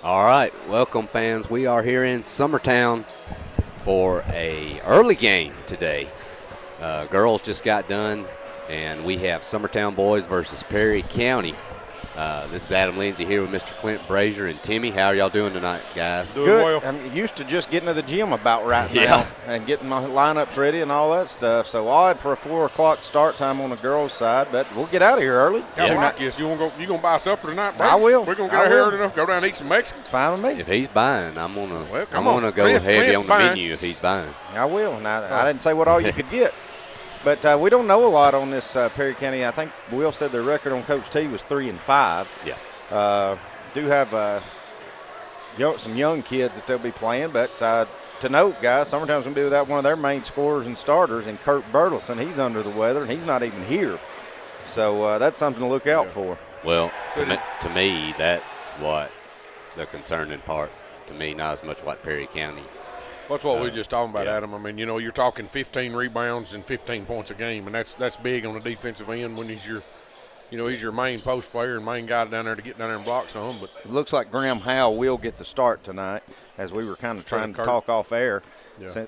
All right, welcome fans. We are here in Summertown for a early game today. Girls just got done, and we have Summertown boys versus Perry County. This is Adam Lindsay here with Mr. Clint Brazier and Timmy. How are y'all doing tonight, guys? Doing Good. well. I'm used to just getting to the gym about right now Yeah. and getting my lineups ready and all that stuff. So odd for a 4 o'clock start time on the girls' side, but we'll get out of here early. I Yeah. like this. You gonna buy supper tonight, bro? I will. We're gonna get I out here will. early enough. Go down and eat some Mexican. It's fine with me. If he's buying, I'm Well, gonna come on. go Clint's heavy on the buying. menu if he's buying. I will. And I didn't say what all you could get. But we don't know a lot on this Perry County. I think Will said their record on Coach T was 3-5. Yeah. Do have some young kids that they'll be playing, but to note, guys, Summertown's going to be without one of their main scorers and starters, and Kurt Bertelson. He's under the weather, and he's not even here. So that's something to look out for. Well, to me, that's what the concerning part. To me, not as much what Perry County. That's what we were just talking about, yeah. Adam. I mean, you're talking 15 rebounds and 15 points a game, and that's big on the defensive end when he's your main post player and main guy down there to get down there and block some. But It looks like Graham Howe will get the start tonight, as we were kind of trying to talk off air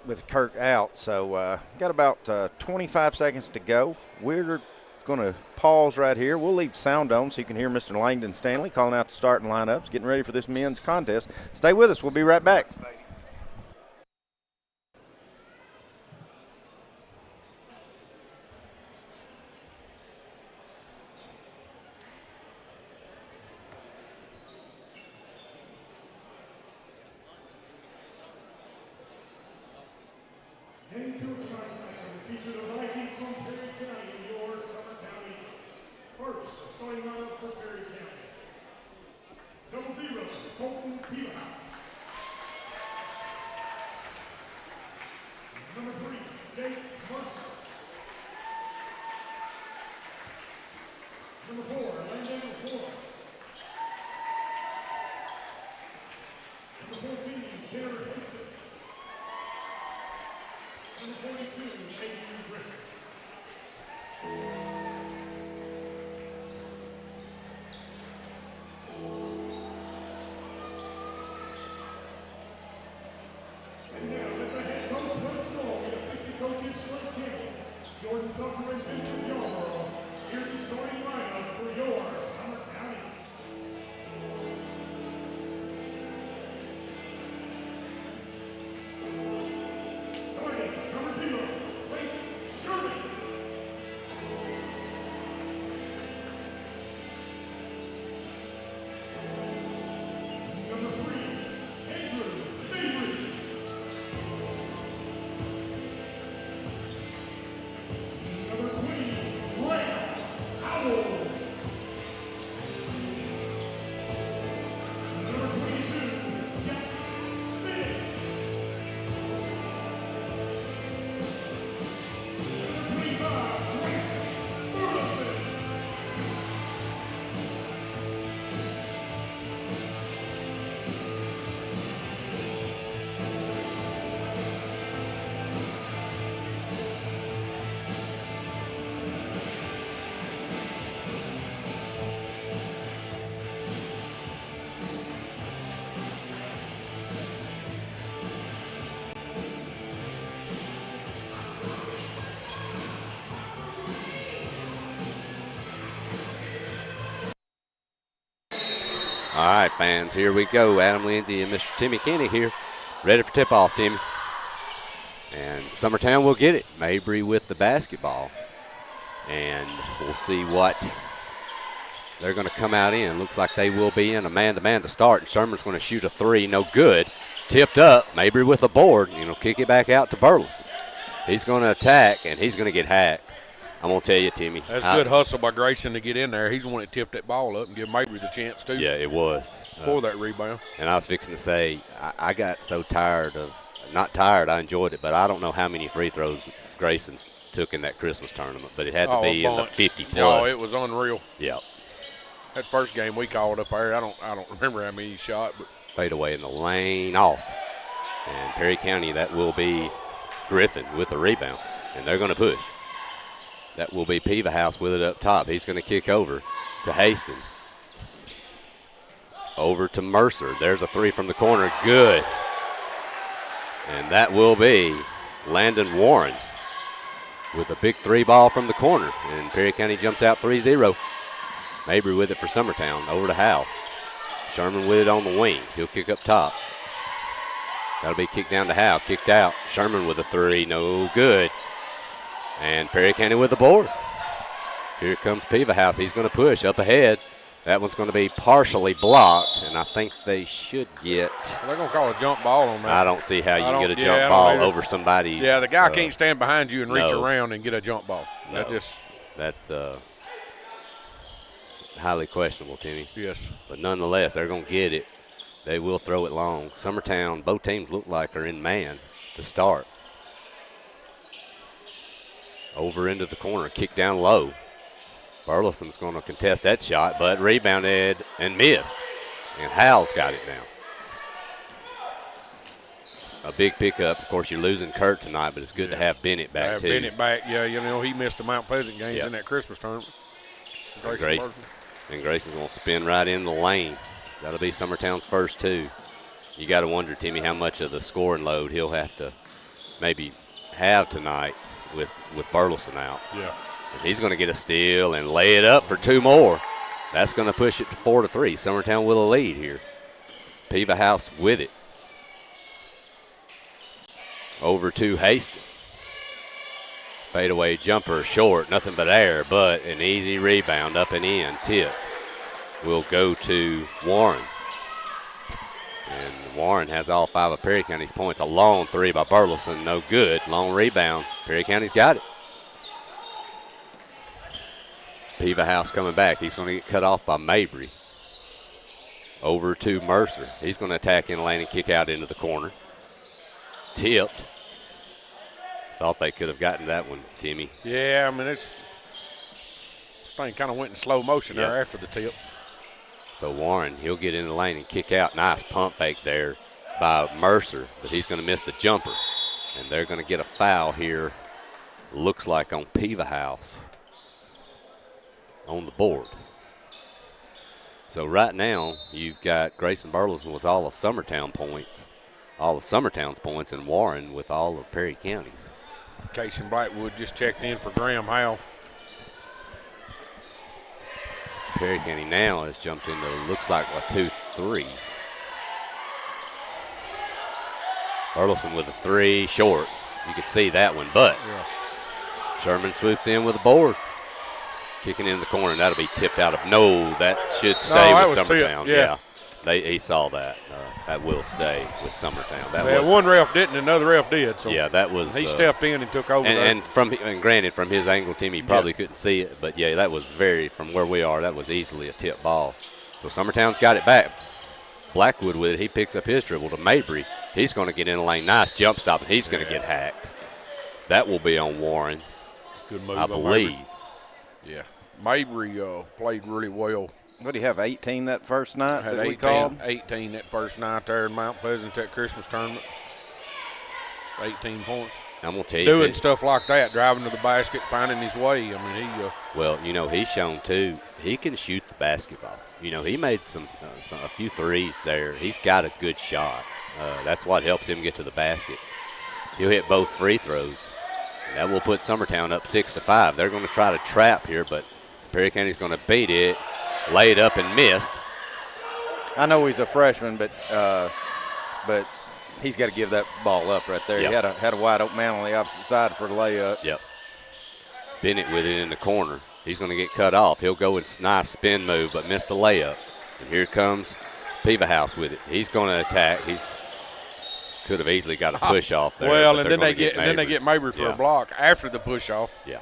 with Kirk out. So got about 25 seconds to go. We're going to pause right here. We'll leave sound on so you can hear Mr. Langdon Stanley calling out the starting lineups, getting ready for this men's contest. Stay with us. We'll be right back. Heading to tonight's matchup, we feature the Vikings from Perry County and your Summertown Eagles. First, the starting lineup for Perry County. Number 0, Colton Peterhouse. Number 3, Jake Mercer. Number 4, Landon Horn. Number 14, Jared Hastings. Number 42, Adrian Griffin. And now, with the head coach, Wes Small, and assistant coaches, Frank Campbell, Jordan Tucker, and Vincent Yarborough, here's the starting lineup for your Summertown Eagles. Starting, number 0, Blake Sherman. Number 3, Andrew Mabry. Number 20, Graham Howell. Number 22, Jess Bennett. Number 25, Grant Burleson. All right, fans, here we go. Adam Lindsay and Mr. Timmy Kenny here, ready for tip-off, Timmy. And Summertown will get it. Mabry with the basketball. And we'll see what they're going to come out in. Looks like they will be in a man-to-man to start. Sherman's going to shoot a three, no good. Tipped up, Mabry with a board. Kick it back out to Burleson. He's going to attack, and he's going to get hacked. I'm going to tell you, Timmy. that's good hustle by Grayson to get in there. He's the one that tipped that ball up and give Mabry the chance too. Yeah, it was. For that rebound. And I was fixing to say, I got so tired of, not tired, I enjoyed it, but I don't know how many free throws Grayson's took in that Christmas tournament, but it had to be in the 50 plus. Oh, it was unreal. Yeah. That first game we called up there, I don't remember how many he shot, but Fade away in the lane, off. And Perry County, that will be Griffin with the rebound, and they're going to push. That will be Peevahouse with it up top. He's going to kick over to Hastings. Over to Mercer. There's a three from the corner. Good. And that will be Landon Warren with a big three ball from the corner. And Perry County jumps out 3-0. Mabry with it for Summertown. Over to Howe. Sherman with it on the wing. He'll kick up top. That'll be kicked down to Howe. Kicked out. Sherman with a three. No good. And Perry County with the board. Here comes Piva House. He's going to push up ahead. That one's going to be partially blocked, and I think they should get. They're going to call a jump ball on that. I don't see how you can get a jump ball over somebody. Yeah, the guy can't stand behind you and reach around and get a jump ball. No, that's highly questionable, Timmy. Yes. But nonetheless, they're going to get it. They will throw it long. Summertown, both teams look like they're in man to start. Over into the corner, kick down low. Burleson's going to contest that shot, but rebounded and missed. And Howell's got it now. A big pickup. Of course, you're losing Kurt tonight, but it's good to have Bennett back, too. Bennett back, yeah. You know, he missed the Mount Pleasant games in that Christmas tournament. And Grayson's going to spin right in the lane. So that'll be Summertown's first two. You got to wonder, Timmy, how much of the scoring load he'll have to maybe have tonight with Burleson out. Yeah. And he's going to get a steal and lay it up for two more. That's going to push it to 4-3. Summertown with a lead here. Piva House with it. Over to Hastings. Fadeaway jumper, short, nothing but air, but an easy rebound up and in. Tip will go to Warren. And Warren has all five of Perry County's points. A long three by Burleson, no good. Long rebound. Perry County's got it. Piva House coming back. He's going to get cut off by Mabry. Over to Mercer. He's going to attack in the lane and kick out into the corner. Tipped. Thought they could have gotten that one, Timmy. Yeah, I mean, this thing kind of went in slow motion there after the tip. So Warren, he'll get in the lane and kick out. Nice pump fake there by Mercer, but he's going to miss the jumper. And they're going to get a foul here, looks like on Piva House on the board. So right now, you've got Grayson Burleson with all of Summertown points, all of Summertown's points, and Warren with all of Perry County's. Casey Blackwood just checked in for Graham Howe. Perry County now has jumped into, looks like a 2-3. Burleson with a three, short. You can see that one, but Sherman swoops in with a board. Kicking in the corner, that'll be tipped out of. No, that should stay with Summertown. Yeah. He saw that. That will stay with Summertown. One ref didn't, another ref did. So yeah, that was. He stepped in and took over. And granted, from his angle, Timmy, he probably couldn't see it, but yeah, that was from where we are, that was easily a tip ball. So Summertown's got it back. Blackwood with it. He picks up his dribble to Mabry. He's going to get in the lane. Nice jump stop, and he's going to get hacked. That will be on Warren. Good move, I believe. Yeah, Mabry played really well. What do you have, 18 that first night had that 18, we called? 18 that first night there in Mount Pleasant, that Christmas tournament. 18 points. I'm going to tell you. Doing stuff like that, driving to the basket, finding his way. I mean, he. Well, he's shown, too, he can shoot the basketball. He made a few threes there. He's got a good shot. That's what helps him get to the basket. He'll hit both free throws. And that will put Summertown up 6-5. They're going to try to trap here, but Perry County's going to beat it. Laid up and missed. I know he's a freshman, but he's got to give that ball up right there. Yep. He had a wide open man on the opposite side for the layup. Yep. Bennett with it in the corner. He's going to get cut off. He'll go with a nice spin move, but miss the layup. And here comes Piva House with it. He's going to attack. Could have easily got a push off there. Well, and then they get Mabry for a block after the push off. Yeah.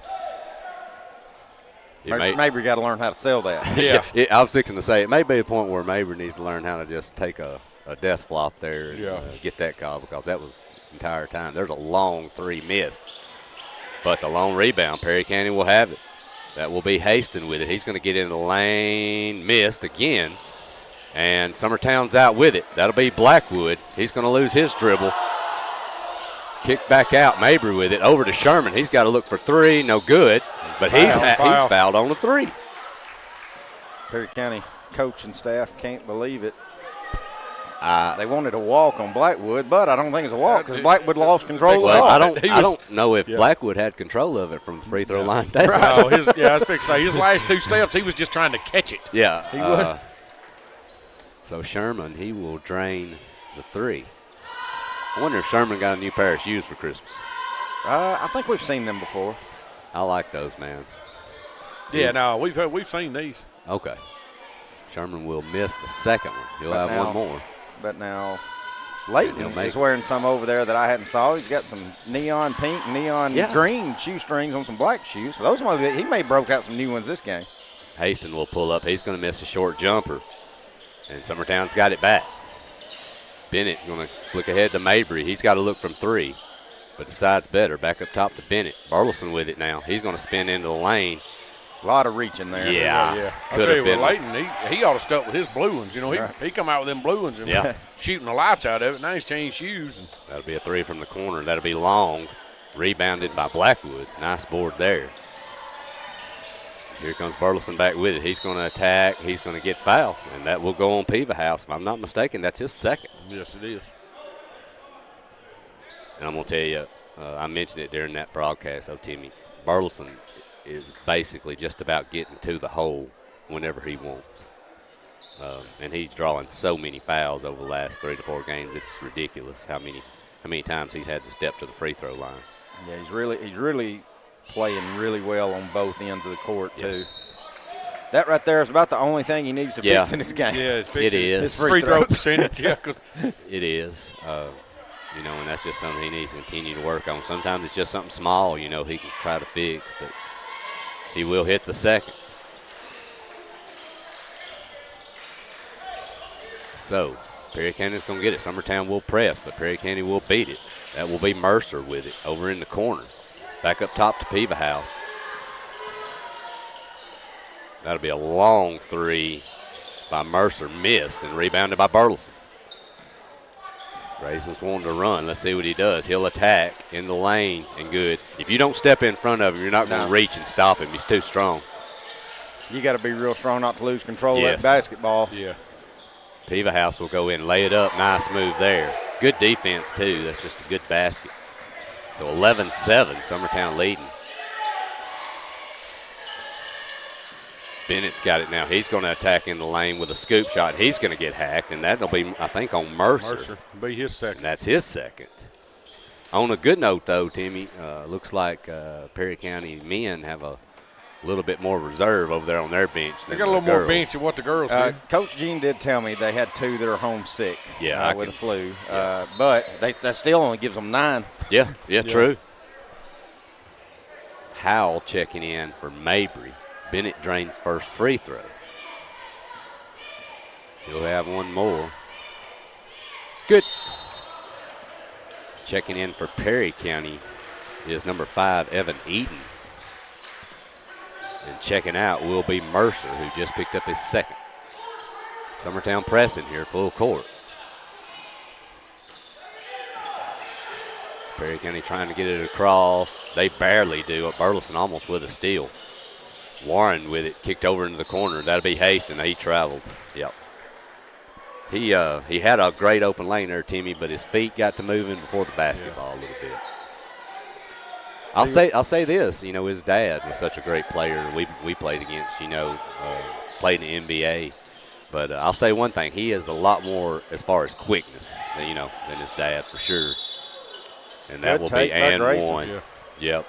Mabry got to learn how to sell that. Yeah. I was fixing to say it may be a point where Mabry needs to learn how to just take a death flop there and get that call, because that was the entire time. There's a long three missed. But the long rebound, Perry County will have it. That will be Hastings with it. He's going to get in the lane, missed again. And Summertown's out with it. That'll be Blackwood. He's going to lose his dribble. Kick back out, Mabry with it. Over to Sherman. He's got to look for three. No good. But he's fouled on the three. Perry County coaching staff can't believe it. They wanted a walk on Blackwood, but I don't think it's a walk because Blackwood lost control of the Well, ball. I don't know if Blackwood had control of it from the free throw line down. I was fixing to say, his last 2 steps, he was just trying to catch it. Yeah. He would. So Sherman, he will drain the 3. I wonder if Sherman got a new pair of shoes for Christmas. I think we've seen them before. I like those, man. Yeah, no, we've seen these. Okay. Sherman will miss the second one. He'll have one more. But now Layton is wearing some over there that I hadn't saw. He's got some neon pink, neon green shoestrings on some black shoes. So those he may have broke out some new ones this game. Haston will pull up. He's going to miss a short jumper. And Summertown's got it back. Bennett going to flick ahead to Mabry. He's got to look from 3, but decides better. Back up top to Bennett. Burleson with it now. He's going to spin into the lane. A lot of reaching there. Yeah. I'll tell you what, Layton, he ought to stuck with his blue ones. You know, he come out with them blue ones and shooting the lights out of it. Now he's changed shoes. And that'll be a 3 from the corner. That'll be long. Rebounded by Blackwood. Nice board there. Here comes Burleson back with it. He's going to attack. He's going to get fouled, and that will go on Peaverhouse. If I'm not mistaken, that's his second. Yes, it is. And I'm going to tell you, I mentioned it during that broadcast, Timmy. Burleson is basically just about getting to the hole whenever he wants. And he's drawing so many fouls over the last 3 to 4 games. It's ridiculous how many times he's had to step to the free throw line. Yeah, he's really playing really well on both ends of the court too. That right there is about the only thing he needs to fix in this game. Yeah, it is. His free throw percentage. It is. You know, and that's just something he needs to continue to work on. Sometimes it's just something small, you know, he can try to fix, but he will hit the second. So Perry County's going to get it. Summertown will press, but Perry County will beat it. That will be Mercer with it over in the corner. Back up top to Peaverhouse. That'll be a long 3 by Mercer, missed, and rebounded by Burleson. Grayson's wanting to run. Let's see what he does. He'll attack in the lane, and good. If you don't step in front of him, you're not going to reach and stop him. He's too strong. You got to be real strong not to lose control of that basketball. Yeah. Peaverhouse will go in, lay it up. Nice move there. Good defense, too. That's just a good basket. So 11-7, Summertown leading. Bennett's got it now. He's going to attack in the lane with a scoop shot. He's going to get hacked, and that'll be, I think, on Mercer. Mercer will be his second. And that's his second. On a good note, though, Timmy, looks like Perry County men have a little bit more reserve over there on their bench. They got a little more bench than what the girls do. Coach Gene did tell me they had 2 that are homesick with the flu. Yeah. But that still only gives them 9. Yeah, true. Howell checking in for Mabry. Bennett drains first free throw. He'll have one more. Good. Checking in for Perry County is number 5, Evan Eaton. And checking out will be Mercer, who just picked up his second. Summertown pressing here, full court. Perry County trying to get it across. They barely do. Burleson almost with a steal. Warren with it, kicked over into the corner. That'll be Haston. He traveled. Yep. He had a great open lane there, Timmy, but his feet got to moving before the basketball a little bit. I'll say this, you know, his dad was such a great player. We played against, you know, played in the NBA. But I'll say one thing, he is a lot more as far as quickness, than his dad for sure. And that will be and one. Yeah. Yep.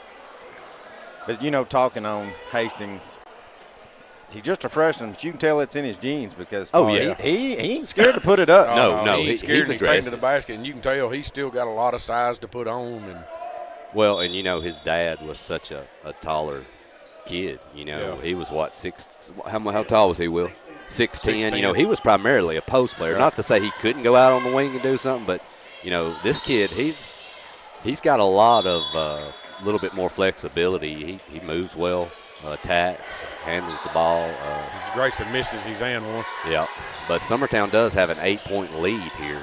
But, you know, talking on Hastings, he's just a freshman, but you can tell it's in his genes because he ain't scared to put it up. No, he's scared. He's taking to the basket, and you can tell he's still got a lot of size to put on. Well, and, you know, his dad was such a taller kid. You know, he was, what, 6 – how tall was he, Will? 6'10". You know, he was primarily a post player. Not to say he couldn't go out on the wing and do something, but, you know, this kid, he's got a lot of little bit more flexibility. He moves well, attacks, handles the ball. Grayson misses, he's and one. Yeah, but Summertown does have an 8-point lead here.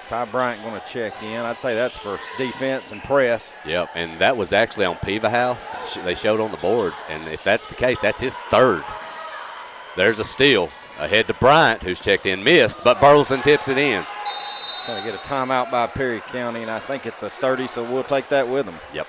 Ty Bryant going to check in. I'd say that's for defense and press. Yep, and that was actually on Peaverhouse. They showed on the board, and if that's the case, that's his third. There's a steal. Ahead to Bryant, who's checked in, missed, but Burleson tips it in. Going to get a timeout by Perry County, and I think it's a 30, so we'll take that with them. Yep.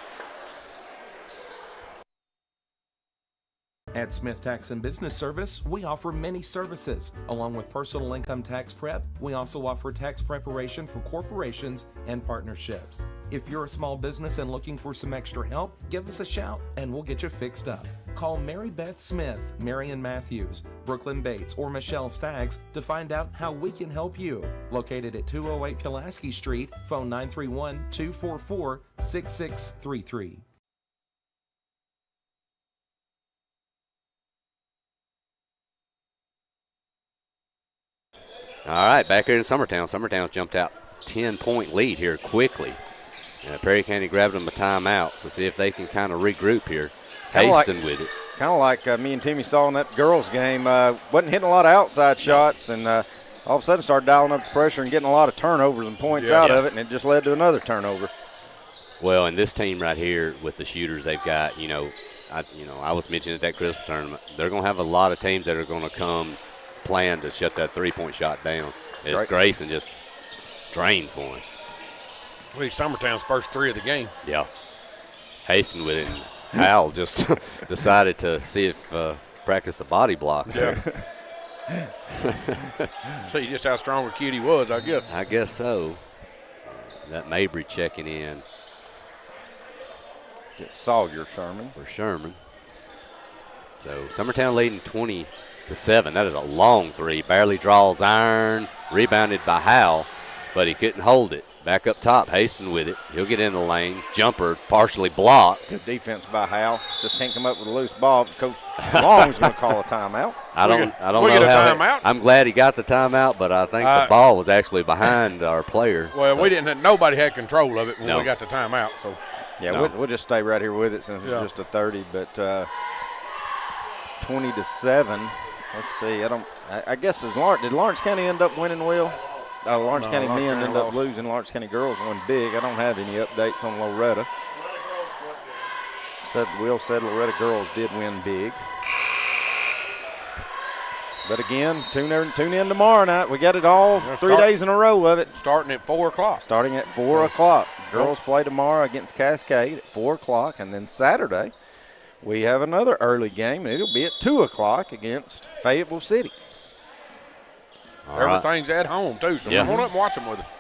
At Smith Tax and Business Service, we offer many services. Along with personal income tax prep, we also offer tax preparation for corporations and partnerships. If you're a small business and looking for some extra help, give us a shout and we'll get you fixed up. Call Mary Beth Smith, Marion Matthews, Brooklyn Bates, or Michelle Staggs to find out how we can help you. Located at 208 Pulaski Street, phone 931-244-6633. All right, back here in Summertown. Summertown's jumped out 10-point lead here quickly. Perry County grabbed them a timeout, so see if they can kind of regroup here. Haston with it. Kind of like me and Timmy saw in that girls' game. Wasn't hitting a lot of outside shots, and all of a sudden started dialing up the pressure and getting a lot of turnovers and points out of it, and it just led to another turnover. Well, and this team right here with the shooters they've got, I was mentioning at that Christmas tournament, they're going to have a lot of teams that are going to come plan to shut that three-point shot down. As Grayson just drains one. Well, Summertown's first three of the game. Yeah. Haston with it, and Hal just decided to see if practice a body block. Yeah. See just how strong a kid he was, I guess. I guess so. That Mabry checking in. Get Sawyer Sherman. For Sherman. So Summertown leading 20-7. That is a long three. Barely draws iron. Rebounded by Howell, but he couldn't hold it. Back up top, Haston with it. He'll get in the lane. Jumper partially blocked. Good defense by Howell. Just can't come up with a loose ball. Coach Long's going to call a timeout. I don't know how. I'm glad he got the timeout, but I think the ball was actually behind our player. Well, we didn't. Nobody had control of it when we got the timeout. So yeah, we'll just stay right here with it since it's just a 30. But 20-7. Let's see. I guess did Lawrence County end up winning, Will? Lawrence County men ended up losing. Lawrence County girls won big. I don't have any updates on Loretta. Will said Loretta girls did win big. But again, tune in tomorrow night. We got it all 3 days in a row of it. Starting at 4 o'clock. Starting at 4 o'clock. Girls play tomorrow against Cascade at 4 o'clock. And then Saturday, we have another early game, and it'll be at 2 o'clock against Fayetteville City. Everything's at home, too, so come on up and watch them with us.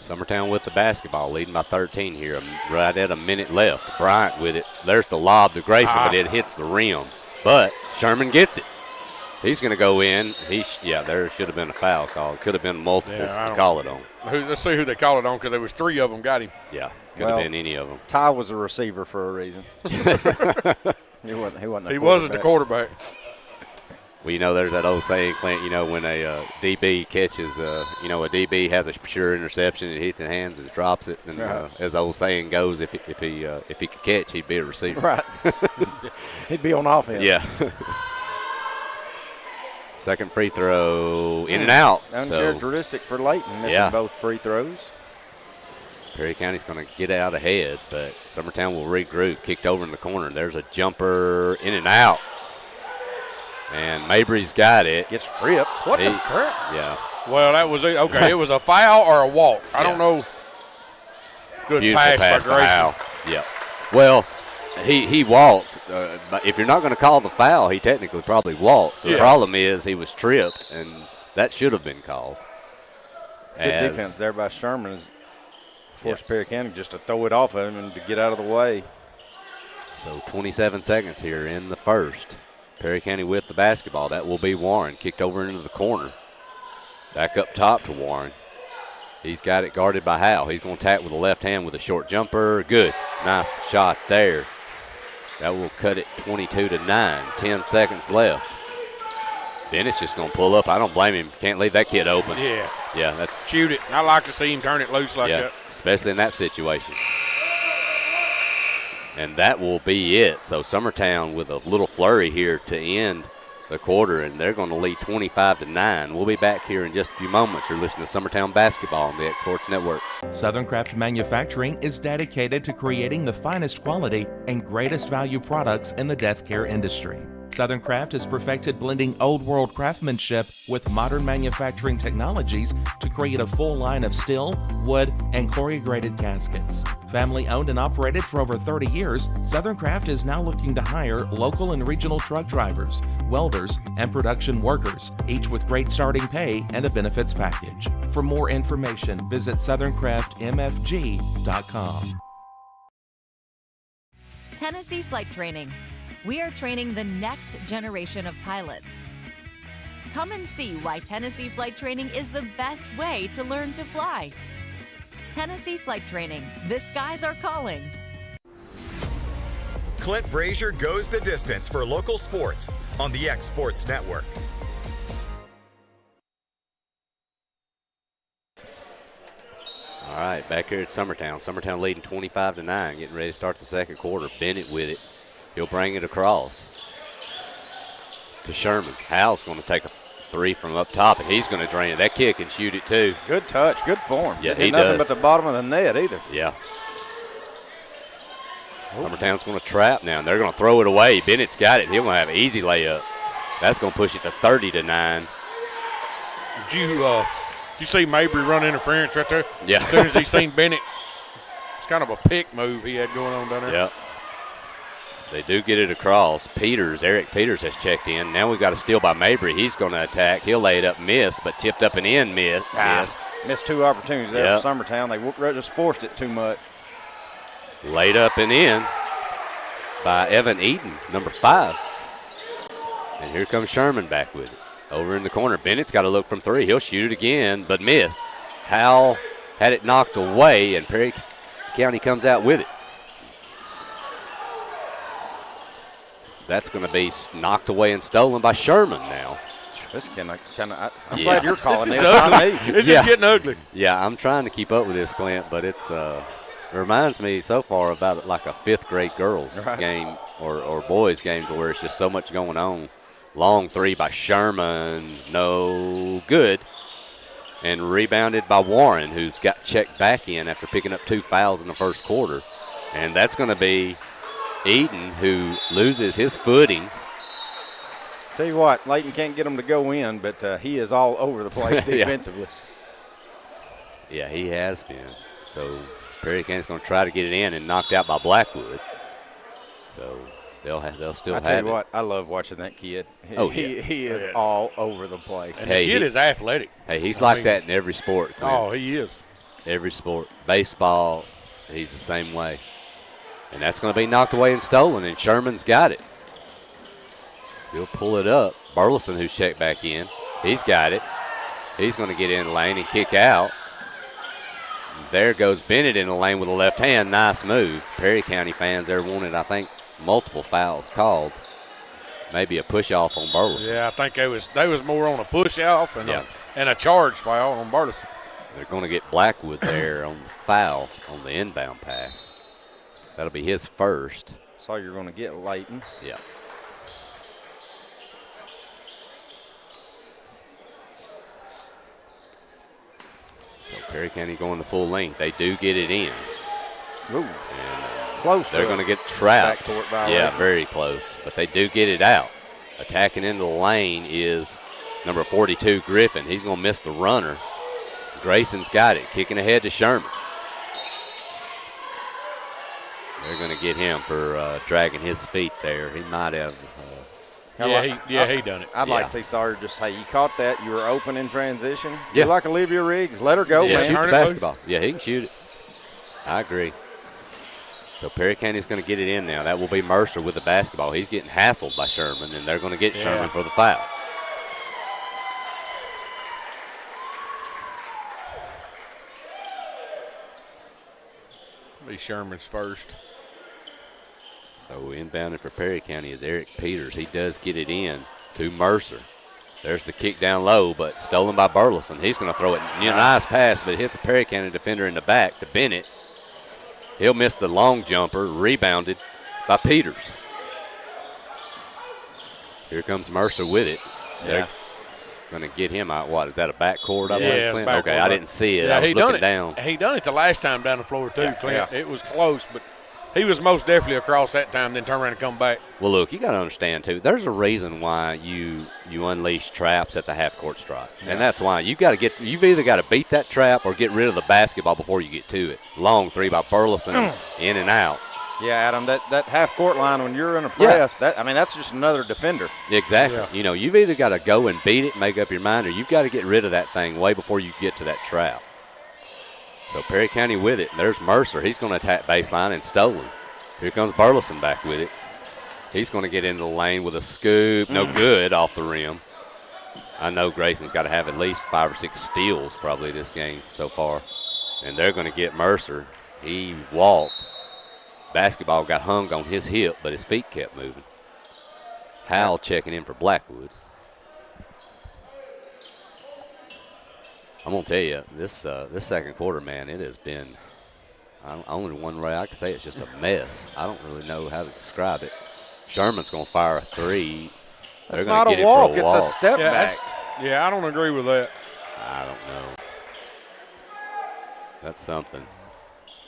Summertown with the basketball, leading by 13 here, right at a minute left. Bryant with it. There's the lob to Grayson, but it hits the rim. But Sherman gets it. He's going to go in. There should have been a foul call. Could have been multiples to call it on. Let's see who they call it on, because there was 3 of them got him. Yeah, could have been any of them. Ty was a receiver for a reason. He wasn't the quarterback. Well, there's that old saying, Clint, when a DB catches, a DB has a sure interception, it hits in hands and drops it. And as the old saying goes, if he could catch, he'd be a receiver. Right. He'd be on offense. Yeah. Second free throw, in and out. Uncharacteristic for Layton, missing both free throws. Perry County's going to get out ahead, but Summertown will regroup. Kicked over in the corner. There's a jumper, in and out. And Mabry's got it. Gets tripped. What the crap? Yeah. Well, that was it. Okay, it was a foul or a walk. I don't know. Good Beautiful pass by Grayson. Yeah. Well, he walked. But if you're not going to call the foul, he technically probably walked. The problem is he was tripped, and that should have been called. Good defense there by Sherman. Forced Perry County just to throw it off of him and to get out of the way. So 27 seconds here in the first. Perry County with the basketball. That will be Warren. Kicked over into the corner. Back up top to Warren. He's got it guarded by Howell. He's going to tap with the left hand with a short jumper. Good. Nice shot there. That will cut it 22-9. 10 seconds left. Bennett's just going to pull up. I don't blame him. Can't leave that kid open. Yeah. Yeah, that's. Shoot it. I like to see him turn it loose like that. Especially in that situation. And that will be it. So Summertown with a little flurry here to end the quarter, and they're going to lead 25-9. We'll be back here in just a few moments. You're listening to Summertown Basketball on the X Sports Network. Southern Craft Manufacturing is dedicated to creating the finest quality and greatest value products in the death care industry. Southern Craft has perfected blending old world craftsmanship with modern manufacturing technologies to create a full line of steel, wood, and corrugated caskets. Family owned and operated for over 30 years, Southern Craft is now looking to hire local and regional truck drivers, welders, and production workers, each with great starting pay and a benefits package. For more information, visit SouthernCraftMFG.com. Tennessee Flight Training. We are training the next generation of pilots. Come and see why Tennessee Flight Training is the best way to learn to fly. Tennessee Flight Training. The skies are calling. Clint Brazier goes the distance for local sports on the X Sports Network. All right, back here at Summertown. Summertown leading 25-9, getting ready to start the second quarter. Bennett with it. He'll bring it across to Sherman. Hal's going to take a three from up top, and he's going to drain it. That kid can shoot it too. Good touch, good form. Yeah, Didn't he nothing does. but the bottom of the net either. Yeah. Summertown's going to trap now, and they're going to throw it away. Bennett's got it. He'll going to have an easy layup. That's going to push it to 30-9. Did you see Mabry run interference right there? Yeah. As soon as he seen Bennett, it's kind of a pick move he had going on down there. Yep. They do get it across. Eric Peters has checked in. Now we've got a steal by Mabry. He's going to attack. He'll lay it up, miss, but tipped up and in, missed. Missed two opportunities there for Summertown. They just forced it too much. Laid up and in by Evan Eaton, number 5. And here comes Sherman back with it. Over in the corner. Bennett's got to look from 3. He'll shoot it again, but missed. Howell had it knocked away, and Perry County comes out with it. That's going to be knocked away and stolen by Sherman now. This I'm glad you're calling this, not me. It's just getting ugly. Yeah, I'm trying to keep up with this, Clint, but it reminds me so far about like a 5th grade girls game or boys game to where it's just so much going on. Long 3 by Sherman, no good. And rebounded by Warren, who's got checked back in after picking up 2 fouls in the first quarter. And that's going to be Eaton, who loses his footing. Tell you what, Layton can't get him to go in, but he is all over the place defensively. Yeah, he has been. So Perry County's going to try to get it in and knocked out by Blackwood. So they'll still have it. I tell you what, I love watching that kid. He is all over the place. And the kid is athletic. Hey, he's that in every sport. Clint. Oh, he is. Every sport. Baseball, he's the same way. And that's going to be knocked away and stolen, and Sherman's got it. He'll pull it up. Burleson, who's checked back in, he's got it. He's going to get in the lane and kick out. There goes Bennett in the lane with a left hand. Nice move. Perry County fans there wanted, I think, multiple fouls called. Maybe a push-off on Burleson. Yeah, I think they was more on a push-off and a charge foul on Burleson. They're going to get Blackwood there on the foul on the inbound pass. That'll be his first. That's all you're going to get, Layton. Yeah. So Perry County going the full length. They do get it in. Ooh. And close. They're going to get trapped. Backcourt Yeah, very close. But they do get it out. Attacking into the lane is number 42, Griffin. He's going to miss the runner. Grayson's got it. Kicking ahead to Sherman. They're going to get him for dragging his feet there. He might have. He done it. I'd like to see Sawyer just say, you caught that. You were open in transition. Yeah. You're like Olivia Riggs. Let her go, man. Shoot the basketball. Yeah, he can shoot it. I agree. So Perry County's going to get it in now. That will be Mercer with the basketball. He's getting hassled by Sherman, and they're going to get Sherman for the foul. Be Sherman's first. So inbounded for Perry County is Eric Peters. He does get it in to Mercer. There's the kick down low, but stolen by Burleson. He's going to throw it. Nice pass, but it hits a Perry County defender in the back to Bennett. He'll miss the long jumper, rebounded by Peters. Here comes Mercer with it. They're going to get him out. What, is that a backcourt? Clint? Okay, I didn't see it. I was looking down. He done it the last time down the floor, too, Clint. Yeah. It was close, but he was most definitely across that time, then turn around and come back. Well, look, you got to understand, too, there's a reason why you unleash traps at the half-court stripe. Yeah. And that's why you've either got to beat that trap or get rid of the basketball before you get to it. Long three by Burleson, in and out. Yeah, Adam, that half-court line when you're in a press, that's just another defender. Exactly. Yeah. You know, you've either got to go and beat it, make up your mind, or you've got to get rid of that thing way before you get to that trap. So Perry County with it. There's Mercer. He's going to attack baseline and stolen. Here comes Burleson back with it. He's going to get into the lane with a scoop. No good off the rim. I know Grayson's got to have at least 5 or 6 steals probably this game so far. And they're going to get Mercer. He walked. Basketball got hung on his hip, but his feet kept moving. Howell checking in for Blackwood. I'm going to tell you, this second quarter, man, it has been only one way I can say it's just a mess. I don't really know how to describe it. Sherman's going to fire a three. That's not a walk. It's a step back. Yeah, I don't agree with that. I don't know. That's something.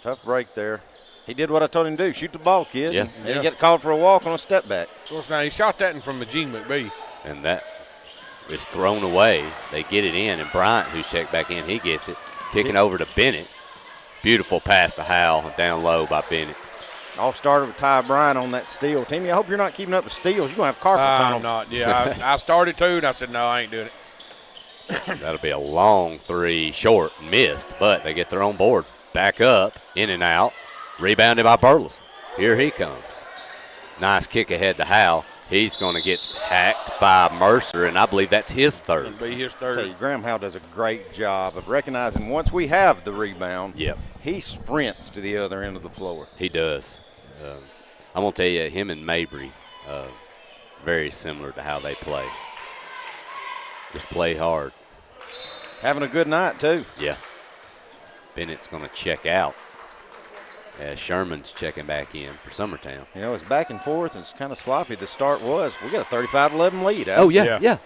Tough break there. He did what I told him to do. Shoot the ball, kid. Yeah. And he get called for a walk on a step back. Of course, now he shot that in from Gene McBee. And that is thrown away. They get it in, and Bryant, who's checked back in, he gets it. Kicking over to Bennett. Beautiful pass to Howell, down low by Bennett. All started with Ty Bryant on that steal. Timmy, I hope you're not keeping up the steals. You're going to have carpet tunnel. I'm not. Yeah, I started to, and I said, no, I ain't doing it. That'll be a long three, short, missed, but they get their own board. Back up, in and out, rebounded by Burleson. Here he comes. Nice kick ahead to Howell. He's going to get hacked by Mercer, and I believe that's his third. It'll be his third. I tell you, Graham Howell does a great job of recognizing once we have the rebound, he sprints to the other end of the floor. He does. I'm going to tell you, him and Mabry, very similar to how they play. Just play hard. Having a good night, too. Yeah. Bennett's going to check out as Sherman's checking back in for Summertown. You know, it's back and forth, and it's kind of sloppy. The start was. We got a 35-11 lead. Oh, yeah.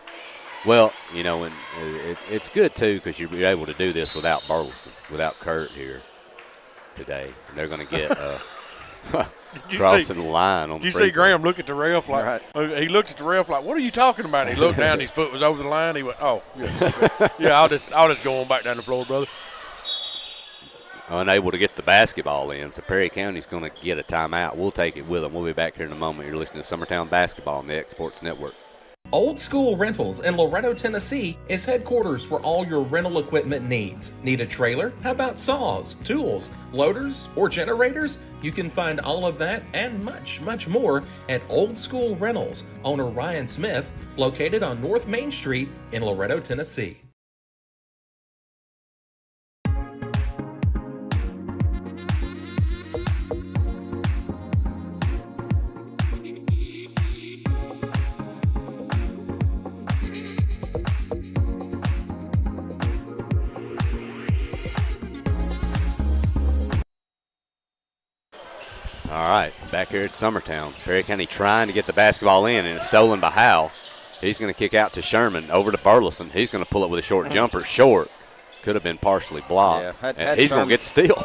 Well, you know, and it's good, too, because you're able to do this without Burleson, without Kurt here today. And they're going to get crossing the line on the Did you see Graham look at the ref like he looked at the ref like, what are you talking about? He looked down, his foot was over the line. He went, oh, yeah, I'll just go on back down the floor, brother. Unable to get the basketball in, so Perry County's going to get a timeout. We'll take it with them. We'll be back here in a moment. You're listening to Summertown Basketball on the X Sports Network. Old School Rentals in Loretto, Tennessee is headquarters for all your rental equipment needs. Need a trailer? How about saws, tools, loaders, or generators? You can find all of that and much, much more at Old School Rentals. Owner Ryan Smith, located on North Main Street in Loretto, Tennessee. All right, back here at Summertown. Perry County trying to get the basketball in, and it's stolen by Howell. He's going to kick out to Sherman, over to Burleson. He's going to pull it with a short jumper. Short. Could have been partially blocked. Yeah, and he's going to get the steal.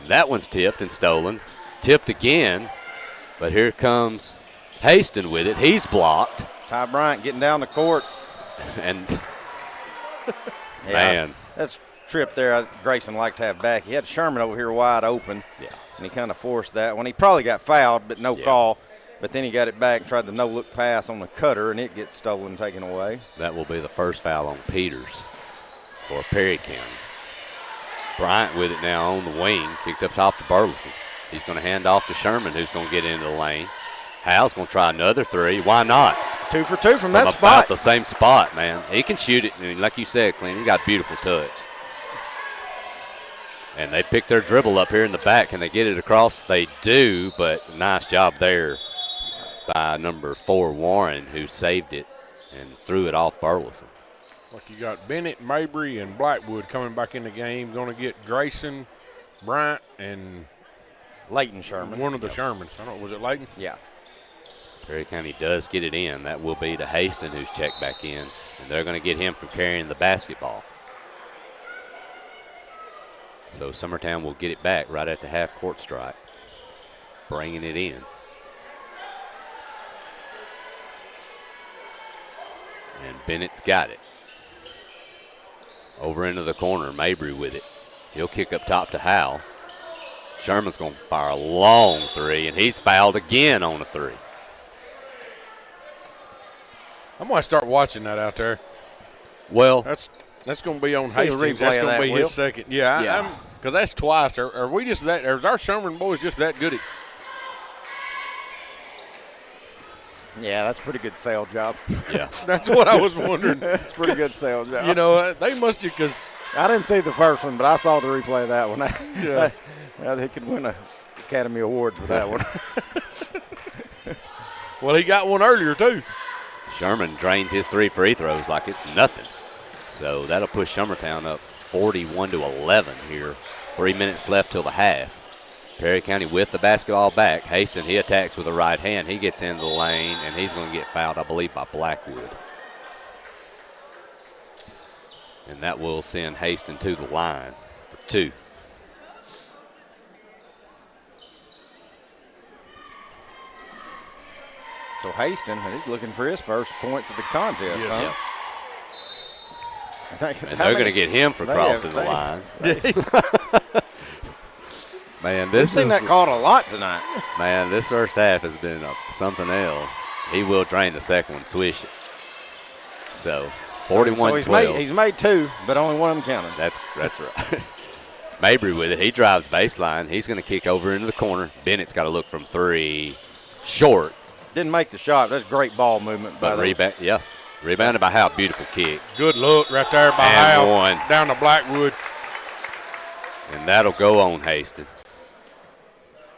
That one's tipped and stolen. Tipped again, but here comes Haston with it. He's blocked. Ty Bryant getting down the court. And, man. That's trip there Grayson liked to have back. He had Sherman over here wide open. Yeah. And he kind of forced that one. He probably got fouled, but no call. But then he got it back and tried the no-look pass on the cutter, and it gets stolen, taken away. That will be the first foul on Peters for Perry County. Bryant with it now on the wing, kicked up top to Burleson. He's going to hand off to Sherman, who's going to get into the lane. Howell's going to try another three. Why not? 2 for 2 from that about spot. The same spot, man. He can shoot it. And like you said, Clint, he got a beautiful touch. And they pick their dribble up here in the back. Can they get it across? They do, but nice job there by number 4, Warren, who saved it and threw it off Burleson. Like you got Bennett, Mabry, and Blackwood coming back in the game. Going to get Grayson, Bryant, and Leighton Sherman. One of the Shermans. I don't know, was it Leighton? Yeah. Perry County does get it in. That will be to Haston, who's checked back in. And they're going to get him for carrying the basketball. So Summertown will get it back right at the half-court stripe, bringing it in. And Bennett's got it. Over into the corner, Mabry with it. He'll kick up top to Howell. Sherman's going to fire a long three, and he's fouled again on a three. I'm going to start watching that out there. Well, That's going to be on See a Hastings. replay That's of going to that, be Will. his second. Yeah. Because that's twice. Are we just that? Or is our Sherman boys just that good at? Yeah, that's a pretty good sale job. yeah. That's what I was wondering. That's a pretty good sale job. You know, they must have, because I didn't see the first one, but I saw the replay of that one. Yeah. He could win an Academy Award for that one. well, he got one earlier too. Sherman drains his 3 free throws like it's nothing. So that'll push Summertown up 41-11 here. 3 minutes left till the half. Perry County with the basketball back. Haston, he attacks with the right hand. He gets into the lane, and he's going to get fouled, I believe, by Blackwood. And that will send Haston to the line for 2. So Haston, he's looking for his first points of the contest, huh? Yep. I think, And they're going to get him for crossing the line. Man, We've this seen is that called a lot tonight. Man, this first half has been something else. He will drain the second one, swish it. So 41-12. So he's made 2, but only one of them counted. That's right. Mabry with it. He drives baseline. He's going to kick over into the corner. Bennett's got to look from 3, short. Didn't make the shot. That's great ball movement by But those. rebounded by Howell. Beautiful kick. Good look right there by And Howell one. down to Blackwood. And that'll go on Haston.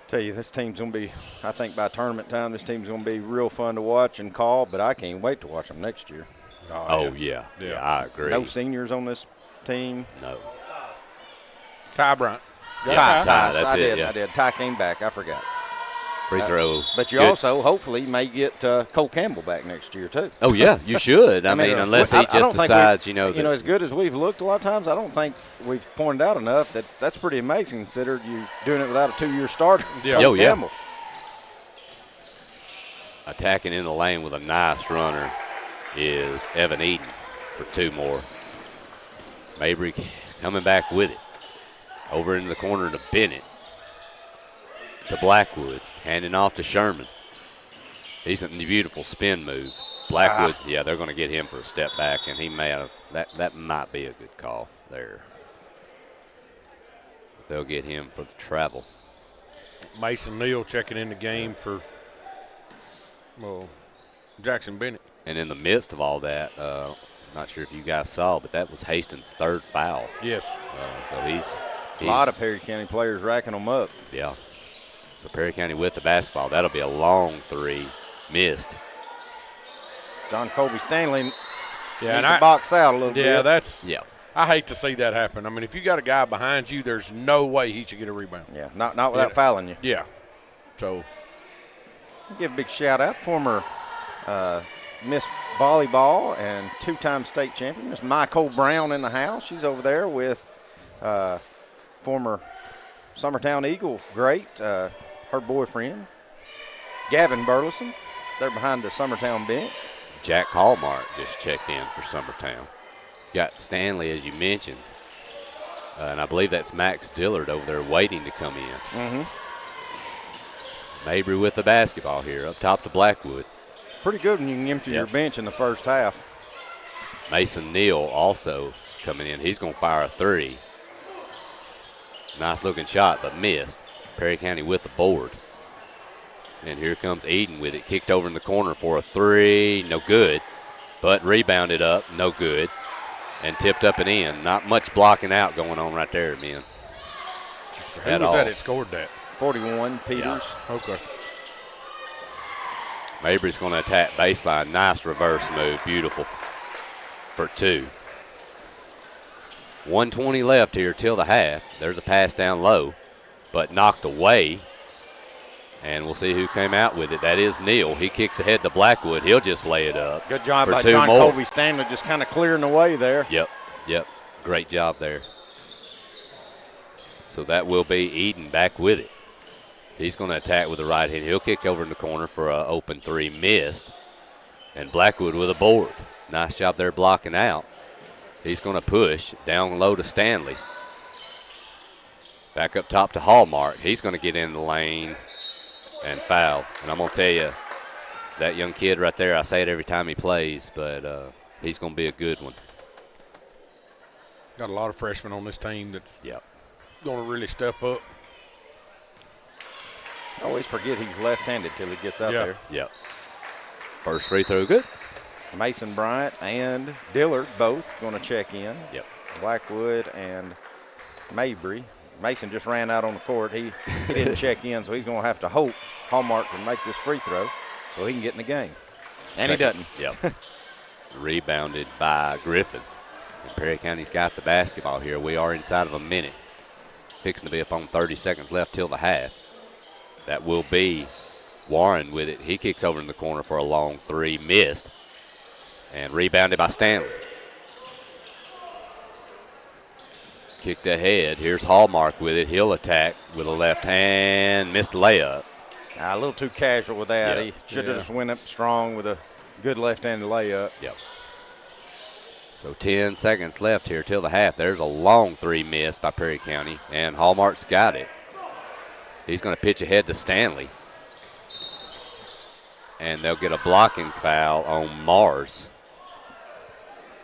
Tell you, this team's going to be, I think by tournament time, this team's going to be real fun to watch and call, but I can't wait to watch them next year. Oh, yeah, I agree. No seniors on this team. No. Ty Bryant. Ty, that's I it, did. yeah. I did. Ty came back. I forgot. Free throw. But you Good. also, hopefully, may get Cole Campbell back next year, too. Oh, yeah, you should. I mean, unless he I don't just think decides, that, as good as we've looked a lot of times, I don't think we've pointed out enough that that's pretty amazing considered you doing it without a 2-year starter. Yeah. Cole Oh, yeah. Campbell. Attacking in the lane with a nice runner is Evan Eden for 2 more. Mabry coming back with it. Over into the corner to Bennett. To Blackwood. Handing off to Sherman. Decent and beautiful spin move. Blackwood, they're going to get him for a step back, and he may have, that might be a good call there. They'll get him for the travel. Mason Neal checking in the game for Jackson Bennett. And in the midst of all that, not sure if you guys saw, but that was Hastings' 3rd foul. Yes. So he's A lot of Perry County players racking them up. Yeah. So Perry County with the basketball. That'll be a long 3. Missed. John Colby Stanley needs and to box out a little bit. Yeah, that's. Yeah. I hate to see that happen. I mean, if you got a guy behind you, there's no way he should get a rebound. Yeah, not without fouling you. Yeah. So. Give a big shout out, former Miss Volleyball and 2-time state champion, Miss Nicole Brown in the house. She's over there with former Summertown Eagle great, her boyfriend, Gavin Burleson. They're behind the Summertown bench. Jack Hallmark just checked in for Summertown. Got Stanley, as you mentioned. And I believe that's Max Dillard over there waiting to come in. Mm-hmm. Mabry with the basketball here, up top to Blackwood. Pretty good when you can empty your bench in the first half. Mason Neal also coming in. He's going to fire a 3. Nice looking shot, but missed. Perry County with the board. And here comes Eden with it. Kicked over in the corner for a 3. No good. But rebounded up. No good. And tipped up and in. Not much blocking out going on right there, man. Who was that that scored that? 41, Peters. Yeah. Okay. Mabry's going to attack baseline. Nice reverse move. Beautiful. For 2. 1:20 left here till the half. There's a pass down low, but knocked away. And we'll see who came out with it. That is Neal. He kicks ahead to Blackwood. He'll just lay it up. Good job for by 2 John more. Colby Stanley just kind of clearing the way there. Yep. Great job there. So that will be Eden back with it. He's going to attack with the right hand. He'll kick over in the corner for an open three, missed. And Blackwood with a board. Nice job there blocking out. He's going to push down low to Stanley. Back up top to Hallmark. He's going to get in the lane and foul. And I'm going to tell you, that young kid right there, I say it every time he plays, but he's going to be a good one. Got a lot of freshmen on this team that's Yep. going to really step up. I always forget he's left-handed till he gets out there. Yep. First free throw, good. Mason Bryant and Dillard both going to check in. Yep. Blackwood and Mabry. Mason just ran out on the court. He didn't check in, so he's going to have to hope Hallmark can make this free throw so he can get in the game. And he doesn't. Yep. Rebounded by Griffin. And Perry County's got the basketball here. We are inside of a minute. Fixing to be up on 30 seconds left till the half. That will be Warren with it. He kicks over in the corner for a long three, missed. And rebounded by Stanley. Kicked ahead. Here's Hallmark with it. He'll attack with a left hand. Missed the layup. A little too casual with that. Yeah. He should have just went up strong with a good left-handed layup. Yep. So 10 seconds left here till the half. There's a long three missed by Perry County, and Hallmark's got it. He's going to pitch ahead to Stanley. And they'll get a blocking foul on Mars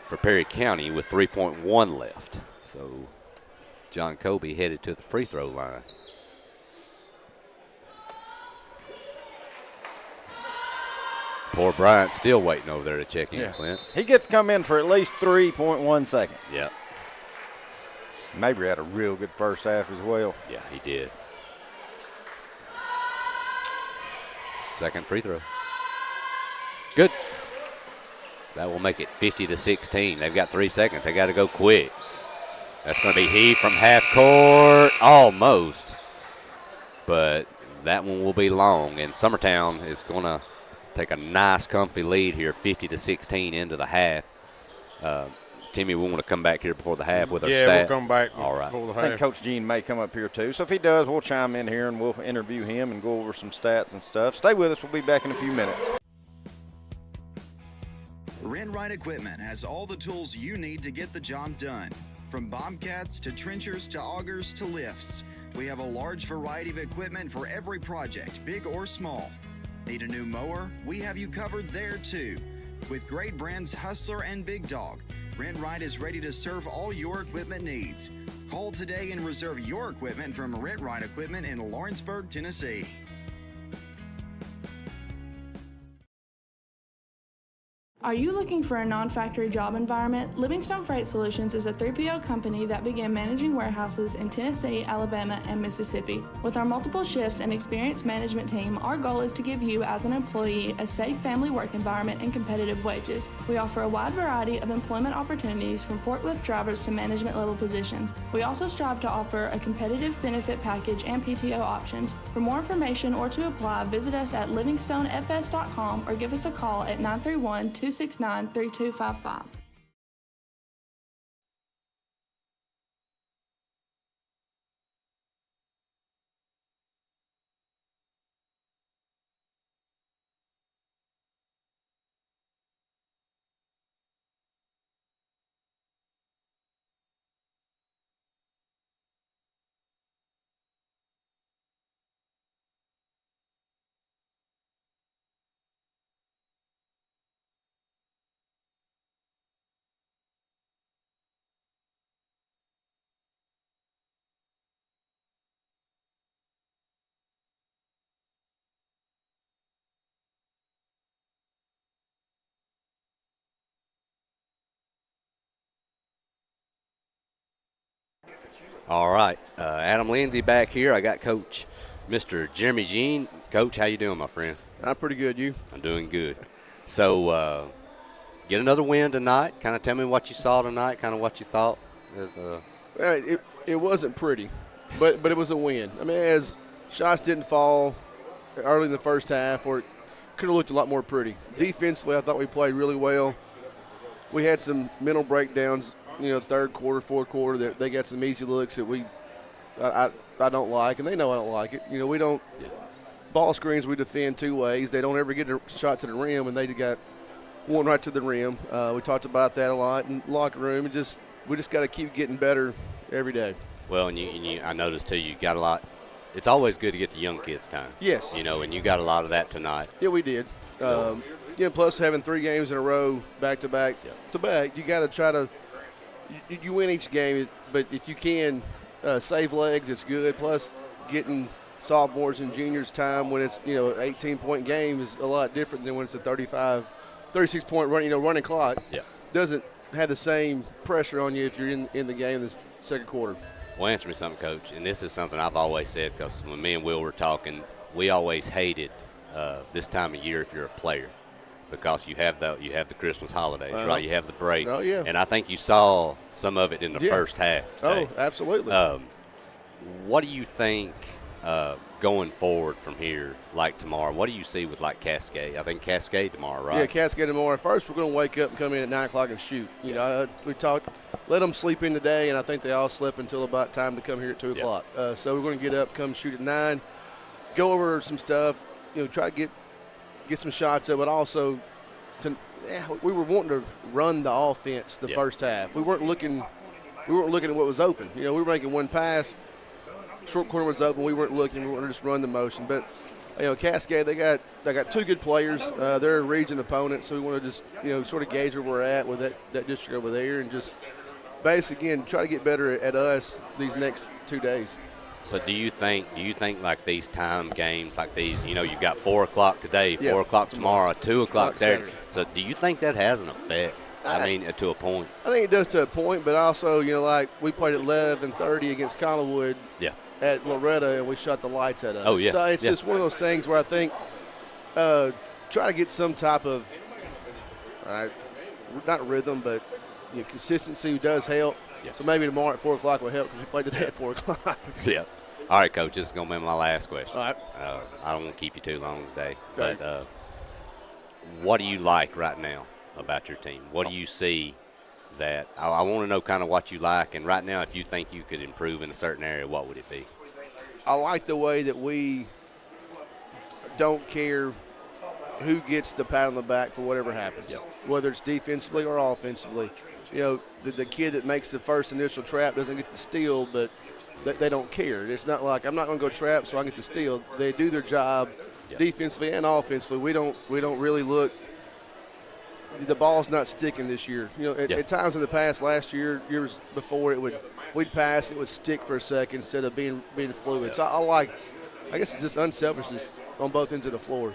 for Perry County with 3.1 left. So John Kobe headed to the free throw line. Poor Bryant still waiting over there to check in, Clint. He gets to come in for at least 3.1 seconds. Yep. Mabry had a real good first half as well. Yeah, he did. Second free throw. Good. That will make it 50-16. They've got 3 seconds. They got to go quick. That's going to be heaved from half court. Almost. But that one will be long. And Summertown is going to take a nice, comfy lead here, 50-16 into the half. Timmy, we want to come back here before the half with our stats. Yeah, we'll come back All right. before the I think half. Coach Gene may come up here too. So if he does, we'll chime in here and we'll interview him and go over some stats and stuff. Stay with us. We'll be back in a few minutes. Rent-Right Equipment has all the tools you need to get the job done. From bobcats to trenchers to augers to lifts. We have a large variety of equipment for every project, big or small. Need a new mower? We have you covered there too. With great brands Hustler and Big Dog, Rent-Right is ready to serve all your equipment needs. Call today and reserve your equipment from Rent-Right Equipment in Lawrenceburg, Tennessee. Are you looking for a non-factory job environment? Livingstone Freight Solutions is a 3PL company that began managing warehouses in Tennessee, Alabama, and Mississippi. With our multiple shifts and experienced management team, our goal is to give you as an employee a safe family work environment and competitive wages. We offer a wide variety of employment opportunities from forklift drivers to management level positions. We also strive to offer a competitive benefit package and PTO options. For more information or to apply, visit us at livingstonefs.com or give us a call at 931-269-3255. All right, Adam Lindsay back here. I got Coach Mr. Jeremy Jean. Coach, how you doing, my friend? I'm pretty good. You? I'm doing good. So, get another win tonight. Kind of tell me what you saw tonight, kind of what you thought. It wasn't pretty, but it was a win. I mean, as shots didn't fall early in the first half, or it could have looked a lot more pretty. Defensively, I thought we played really well. We had some mental breakdowns, third quarter, fourth quarter. They got some easy looks that we I don't like, and they know I don't like it. We don't ball screens. We defend two ways. They don't ever get a shot to the rim, and they got one right to the rim. We talked about that a lot in the locker room, and we just got to keep getting better every day. Well, and I noticed too, you got a lot. It's always good to get the young kids time. Yes. And you got a lot of that tonight. Yeah, we did. So. Plus having 3 games in a row, back to back, you got to try to. You win each game, but if you can save legs, it's good. Plus, getting sophomores and juniors time when it's 18-point game is a lot different than when it's a 36-point running clock. Yeah. Doesn't have the same pressure on you if you're in the game in the second quarter. Well, answer me something, Coach, and this is something I've always said, because when me and Will were talking, we always hated this time of year if you're a player, because you have the Christmas holidays, right? You have the break. Oh, yeah. And I think you saw some of it in the first half today. Oh, absolutely. What do you think going forward from here, like tomorrow? What do you see with, like, Cascade? I think Cascade tomorrow, right? Yeah, Cascade tomorrow. First, we're going to wake up and come in at 9 o'clock and shoot. We talked, let them sleep in today, and I think they all slept until about time to come here at 2 o'clock. So we're going to get up, come shoot at 9, go over some stuff, try to get some shots up, but also we were wanting to run the offense the first half. We weren't looking at what was open. We were making one pass, short corner was open. We weren't looking. We wanted to just run the motion. But Cascade, they got 2 good players. They're a region opponent, so we want to just sort of gauge where we're at with that district over there, and just basically again try to get better at us these next 2 days. So do you think like these time games like these, you've got 4 o'clock today, 4 o'clock tomorrow, 2 o'clock Saturday. So do you think that has an effect? To a point. I think it does to a point, but also, like we played at 11:30 against Collinwood at Loretta, and we shut the lights at us. Oh, yeah. So it's just one of those things where I think try to get some type of, not rhythm, but consistency does help. Yeah. So maybe tomorrow at 4 o'clock will help, because we played today at 4 o'clock. Yeah. All right, Coach, this is going to be my last question. All right. I don't want to keep you too long today. Okay. But what do you like right now about your team? What do you see that – I want to know kind of what you like. And right now, if you think you could improve in a certain area, what would it be? I like the way that we don't care who gets the pat on the back for whatever happens, whether it's defensively or offensively. The kid that makes the first initial trap doesn't get the steal, but they don't care. It's not like I'm not going to go trap so I get the steal. They do their job defensively and offensively. We don't really look. The ball's not sticking this year. At times in the past, last year, years before, we'd pass, it would stick for a second instead of being fluid. So I guess it's just unselfishness on both ends of the floor.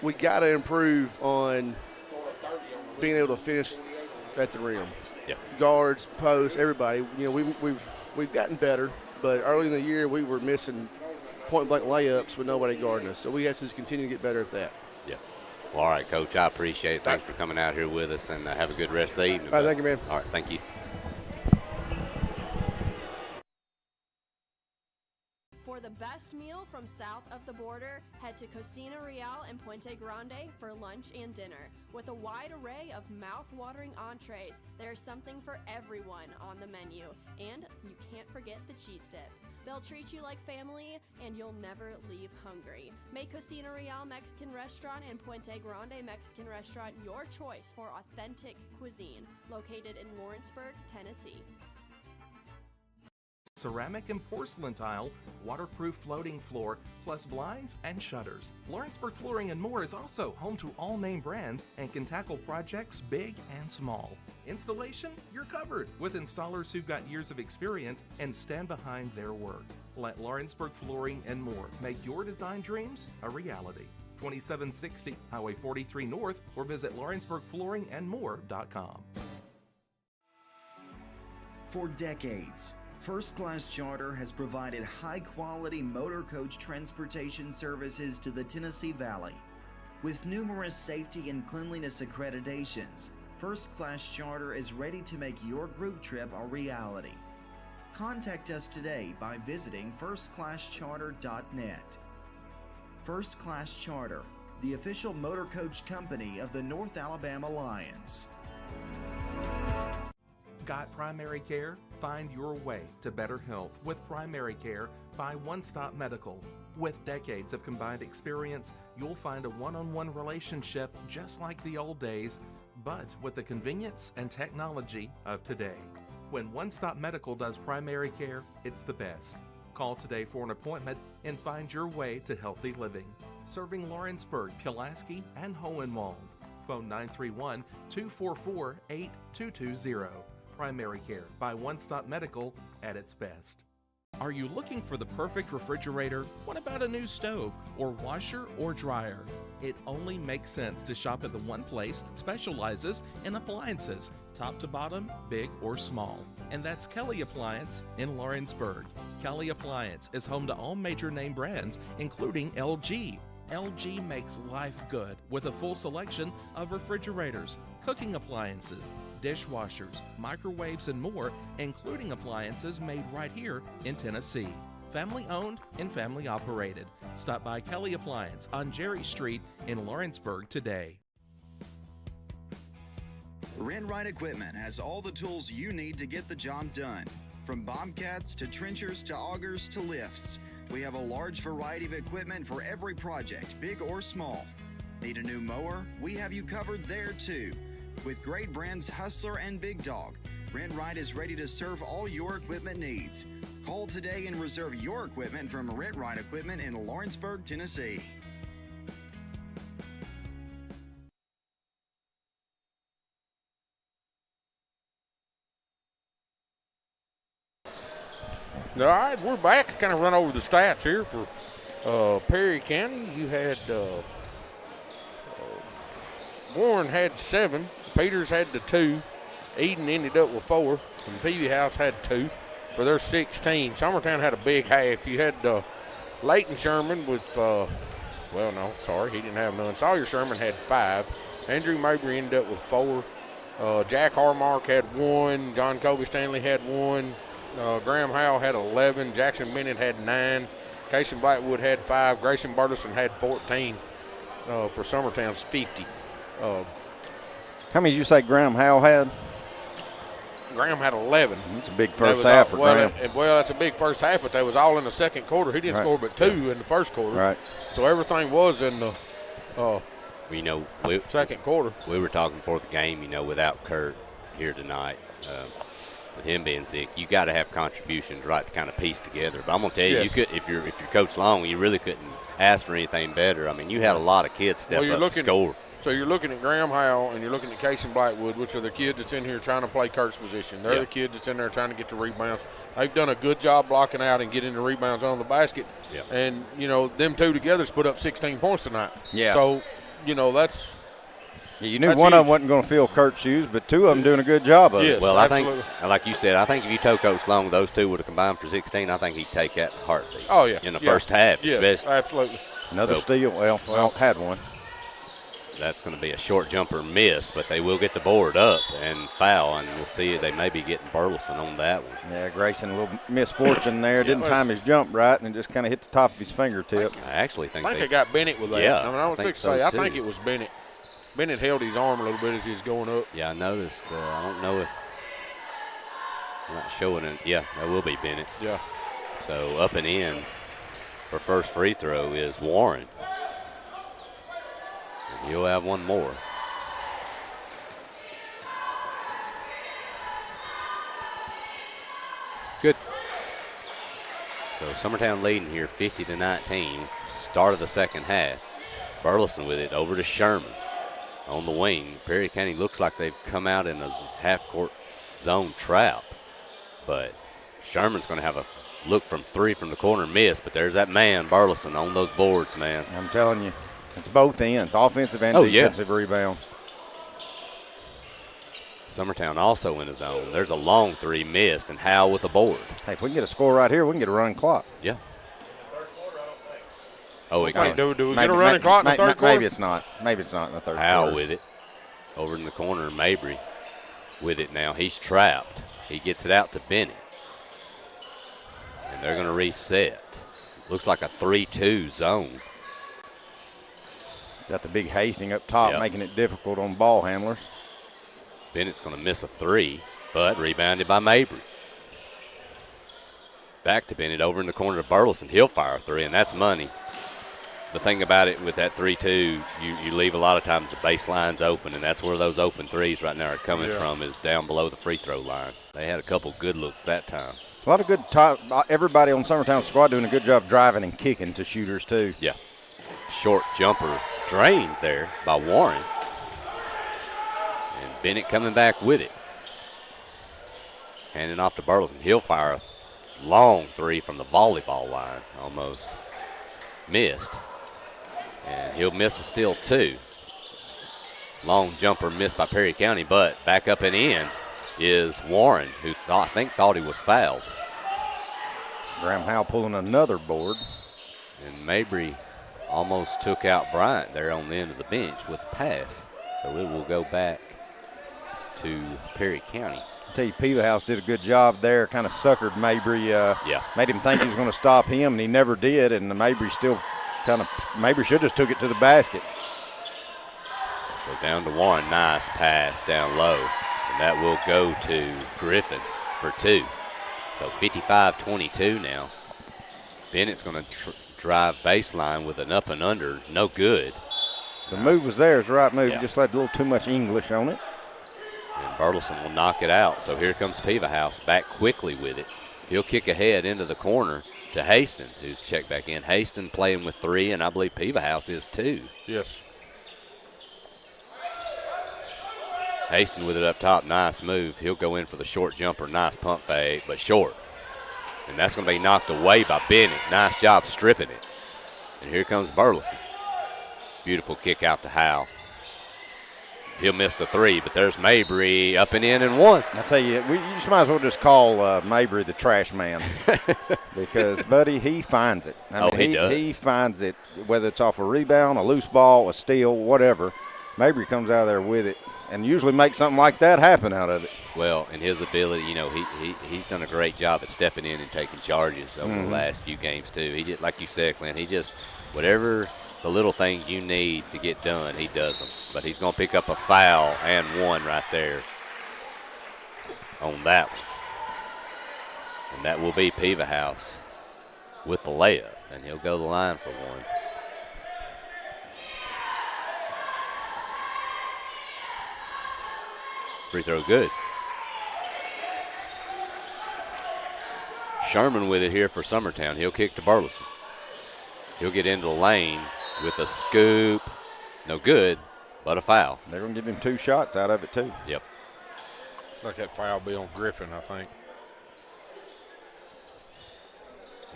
We got to improve on being able to finish at the rim. Yeah. Guards, posts, everybody. We've gotten better, but early in the year we were missing point-blank layups with nobody guarding us. So we have to just continue to get better at that. Yeah. Well, all right, Coach, I appreciate it. Thanks for coming out here with us, and have a good rest of the evening. All right, thank you, man. All right, thank you. For the best meal from south of the border, head to Cocina Real in Puente Grande for lunch and dinner. With a wide array of mouth-watering entrees, there's something for everyone on the menu. And you can't forget the cheese dip. They'll treat you like family, and you'll never leave hungry. Make Cocina Real Mexican Restaurant and Puente Grande Mexican Restaurant your choice for authentic cuisine, located in Lawrenceburg, Tennessee. Ceramic and porcelain tile, waterproof floating floor, plus blinds and shutters. Lawrenceburg Flooring and More is also home to all name brands and can tackle projects big and small. Installation, you're covered with installers who've got years of experience and stand behind their work. Let Lawrenceburg Flooring and More make your design dreams a reality. 2760 Highway 43 North, or visit lawrenceburgflooringandmore.com. For decades, First Class Charter has provided high-quality motor coach transportation services to the Tennessee Valley. With numerous safety and cleanliness accreditations, First Class Charter is ready to make your group trip a reality. Contact us today by visiting firstclasscharter.net. First Class Charter, the official motor coach company of the North Alabama Lions. Got primary care? Find your way to better health with primary care by One Stop Medical. With decades of combined experience, you'll find a one-on-one relationship just like the old days, but with the convenience and technology of today. When One Stop Medical does primary care, it's the best. Call today for an appointment and find your way to healthy living. Serving Lawrenceburg, Pulaski, and Hohenwald. Phone 931-244-8220. Primary care by One Stop Medical at its best. Are you looking for the perfect refrigerator? What about a new stove or washer or dryer? It only makes sense to shop at the one place that specializes in appliances, top to bottom, big or small. And that's Kelly Appliance in Lawrenceburg. Kelly Appliance is home to all major name brands, including LG. LG makes life good with a full selection of refrigerators, cooking appliances, dishwashers, microwaves, and more, including appliances made right here in Tennessee. Family owned and family operated. Stop by Kelly Appliance on Jerry Street in Lawrenceburg today. Renright Equipment has all the tools you need to get the job done. From bobcats to trenchers to augers to lifts, we have a large variety of equipment for every project, big or small. Need a new mower? We have you covered there too. With great brands Hustler and Big Dog, Renright is ready to serve all your equipment needs. Call today and reserve your equipment from Renright Equipment in Lawrenceburg, Tennessee. All right, we're back. Kind of run over the stats here for Perry County. You had Warren had 7, Peters had the 2, Eden ended up with 4, and Peavy House had 2 for their 16. Summertown had a big half. You had Leighton Sherman with, he didn't have none. Sawyer Sherman had 5. Andrew Mabry ended up with 4. Jack Harmark had 1. John Colby Stanley had 1. Graham Howell had 11. Jackson Bennett had 9. Casey Blackwood had 5. Grayson Burleson had 14 for Summertown's 50. How many did you say Graham Howell had? Graham had 11. That's a big first half for Graham. That's a big first half, but they was all in the second quarter. He didn't score but 2 in the first quarter. Right. So everything was in the second quarter. We were talking before the game, without Kurt here tonight, with him being sick, you got to have contributions, right, to kind of piece together. But I'm gonna tell you, Yes. you could if you're Coach Long, you really couldn't ask for anything better. I mean, you had a lot of kids step up to score. So you're looking at Graham Howell and you're looking at Casey Blackwood, which are the kids that's in here trying to play Kurt's position. They're the kids that's in there trying to get the rebounds. They've done a good job blocking out and getting the rebounds on the basket. Yeah. And, them two together put up 16 points tonight. Yeah. So, that's – you knew one of them wasn't going to fill Kurt's shoes, but 2 of them doing a good job of it. Yes, Well, absolutely. I think, like you said, I think if you told Coach Long those 2 would have combined for 16, I think he'd take that in a heartbeat. Oh, yeah. In the first half, yes, especially. absolutely. Another steal. Well, had one. That's going to be a short jumper miss, but they will get the board up and foul, and we'll see they may be getting Burleson on that one. Yeah, Grayson, a little misfortune there. Didn't time his jump right and just kind of hit the top of his fingertip. I actually think I got Bennett with that. Yeah, I was fixing to say, I think it was Bennett. Bennett held his arm a little bit as he was going up. Yeah, I noticed. I don't know if I'm not showing it. Yeah, that will be Bennett. Yeah. So up and in for first free throw is Warren. And he'll have one more. Good. So Summertown leading here 50-19. Start of the second half. Burleson with it over to Sherman. On the wing, Perry County looks like they've come out in a half-court zone trap. But Sherman's going to have a look from 3 from the corner, miss. But there's that man, Burleson, on those boards, man. I'm telling you, it's both ends, offensive and defensive rebounds. Summertown also in the zone. There's a long 3 missed, and Howell with the board. Hey, if we can get a score right here, we can get a running clock. Yeah. Oh, it Wait, do we get a running clock in the third quarter? Maybe it's not. Maybe it's not in the third Howell quarter. with it. Over in the corner, Mabry with it now. He's trapped. He gets it out to Bennett. And they're going to reset. Looks like a 3-2 zone. Got the big Hastings up top, making it difficult on ball handlers. Bennett's going to miss a 3. but rebounded by Mabry. Back to Bennett over in the corner to Burleson. He'll fire a three, and that's money. The thing about it with that 3-2, you leave a lot of times the baseline's open, and that's where those open threes right now are coming from, is down below the free throw line. They had a couple good looks that time. A lot of good time. Everybody on Summertown's squad doing a good job driving and kicking to shooters, too. Yeah. Short jumper drained there by Warren. And Bennett coming back with it. Handing off to Burleson. He'll fire a long three from the volleyball line, almost missed. And he'll miss a steal, too. Long jumper missed by Perry County, but back up and in is Warren, who I think thought he was fouled. Graham Howe pulling another board. And Mabry almost took out Bryant there on the end of the bench with a pass. So it will go back to Perry County. I tell you, Peevahouse did a good job there, kind of suckered Mabry. Made him think he was going to stop him, and he never did. And the Mabry still Mabry should have just took it to the basket. So down to Warren, nice pass down low. And that will go to Griffin for two. So 55-22 now. Bennett's going to drive baseline with an up and under, no good. The move was there, it's the right move. Just let a little too much English on it. And Burleson will knock it out. So here comes Peevahouse back quickly with it. He'll kick ahead into the corner to Haston, who's checked back in. Haston playing with three, and I believe Peevahouse is too. Yes. Haston with it up top, nice move. He'll go in for the short jumper, nice pump fake, but short. And that's going to be knocked away by Bennett. Nice job stripping it. And here comes Burleson. Beautiful kick out to Howe. He'll miss the three, but there's Mabry up and in and one. I tell you, you just might as well just call Mabry the trash man because, buddy, he finds it. I mean, he does. He finds it, whether it's off a rebound, a loose ball, a steal, whatever. Mabry comes out of there with it and usually makes something like that happen out of it. Well, and his ability, he's done a great job at stepping in and taking charges over the last few games too. He just, like you said, Clint, he just, whatever the little things you need to get done, he does them. But he's going to pick up a foul and one right there on that one. And that will be Peevahouse with the layup, and he'll go to the line for one. Free throw good. Sherman with it here for Summertown. He'll kick to Burleson. He'll get into the lane with a scoop. No good, but a foul. They're going to give him two shots out of it, too. Yep. Like that foul be on Griffin, I think.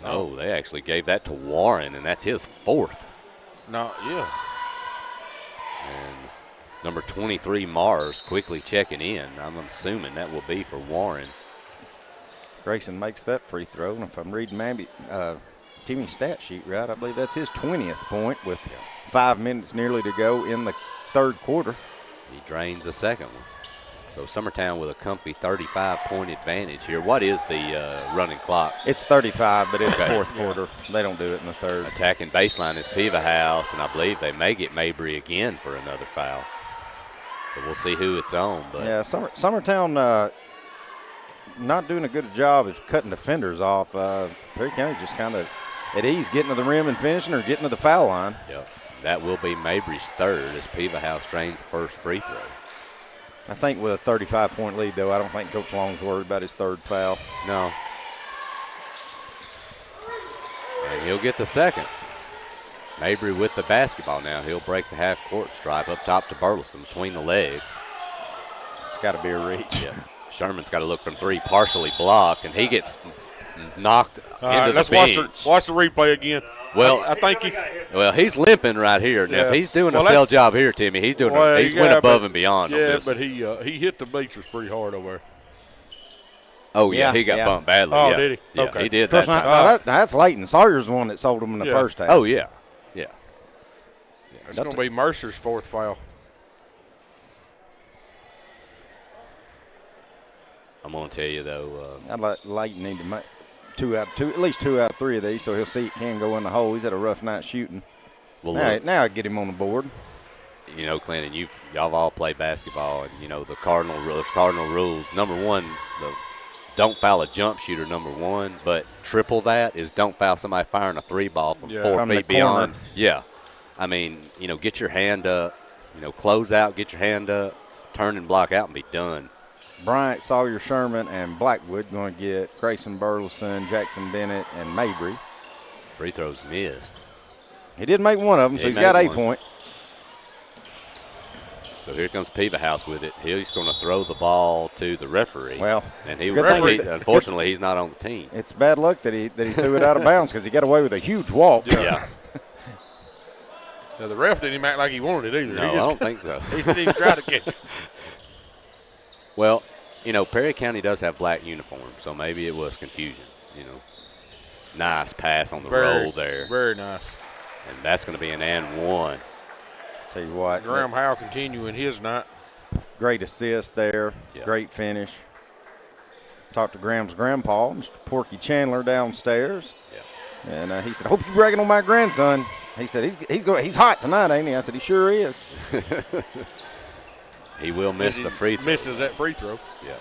No, they actually gave that to Warren, and that's his fourth. No, yeah. And number 23, Mars, quickly checking in. I'm assuming that will be for Warren. Grayson makes that free throw, and if I'm reading Timmy's stat sheet right, I believe that's his 20th point with 5 minutes nearly to go in the third quarter. He drains the second one. So Summertown with a comfy 35-point advantage here. What is the running clock? It's 35, but it's fourth quarter. They don't do it in the third. Attacking baseline is Peevahouse, and I believe they may get Mabry again for another foul. But we'll see who it's on. But yeah, Summertown not doing a good job of cutting defenders off. Perry County just kind of at ease getting to the rim and finishing or getting to the foul line. Yep. That will be Mabry's third as Peevahouse drains the first free throw. I think with a 35-point lead, though, I don't think Coach Long's worried about his third foul. No. And he'll get the second. Mabry with the basketball now. He'll break the half-court stripe up top to Burleson between the legs. It's got to be a reach. Yeah. Sherman's got to look from three, partially blocked, and he gets knocked into the bench. Watch the replay again. Well, I think he's limping right here. Now, if he's doing a sell job here, Timmy, he's went above and beyond on this. Yeah, but he hit the bleachers pretty hard over there. Oh, yeah, he got bumped badly. Oh, yeah. did he? Yeah, Okay. he did that time. That's Leighton. Sawyer's the one that sold him in the first half. Oh, yeah. Yeah. It's going to be Mercer's fourth foul. I'm going to tell you, though. I'd like Leighton need to make at least two out of three of these so he'll see it can go in the hole. He's had a rough night shooting. Well, now I get him on the board. You know, Clinton, y'all all played basketball, and, you know, there's cardinal rules. Number one, don't foul a jump shooter, number one, but triple that is don't foul somebody firing a 3 ball from 4 feet beyond. Yeah. I mean, you know, get your hand up, you know, close out, get your hand up, turn and block out and be done. Bryant, Sawyer, Sherman, and Blackwood going to get Grayson Burleson, Jackson Bennett, and Mabry. Free throws missed. He did make one of them, so he's got 8 points. So here comes Peevahouse with it. He's going to throw the ball to the referee. Well, and unfortunately, he's not on the team. It's bad luck that he threw it out of bounds because he got away with a huge walk. Yeah. Now, the ref didn't even act like he wanted it either. No, I don't think so. He didn't even try to catch it. Well, you know, Perry County does have black uniforms, so maybe it was confusion, you know. Nice pass on the roll there. Very nice. And that's going to be an and one. Tell you what. Graham Howe continuing his night. Great assist there. Yeah. Great finish. Talked to Graham's grandpa, Mr. Porky Chandler, downstairs. Yeah. And he said, I hope you're bragging on my grandson. He said, he's hot tonight, ain't he? I said, he sure is. He will miss the free throw. Misses that free throw. Yeah.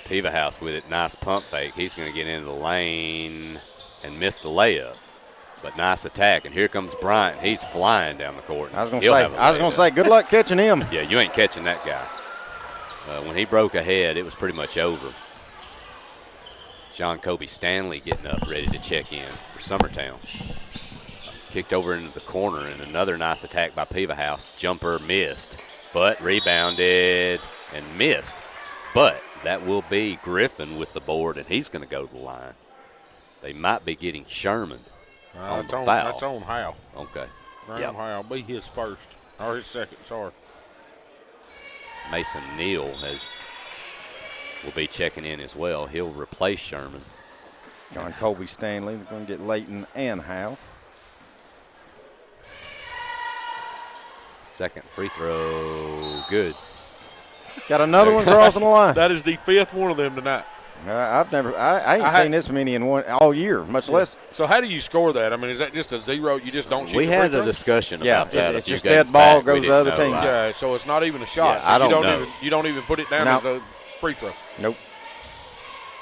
Peevahouse with it. Nice pump fake. He's going to get into the lane and miss the layup. But nice attack. And here comes Bryant. He's flying down the court. I was going to say, good luck catching him. Yeah, you ain't catching that guy. When he broke ahead, it was pretty much over. John Kobe Stanley getting up, ready to check in for Summertown. Kicked over into the corner, and another nice attack by Peevahouse. Jumper missed, but rebounded and missed. But that will be Griffin with the board, and he's going to go to the line. They might be getting Sherman on the foul. That's on Howe. Okay. Graham Howe will be his first, or his second, sorry. Mason Neal will be checking in as well. He'll replace Sherman. John Colby Stanley. They're going to get Layton and Howe. Second free throw, good. Got another one crossing the line. That is the 5th one of them tonight. I ain't seen this many in one all year, much less. So how do you score that? I mean, is that just a zero? You just don't shoot. We the had free a throw? discussion about that. It's just dead ball goes to the other team. Yeah, so it's not even a shot. Yeah, so I don't know. You don't even put it down as a free throw. Nope.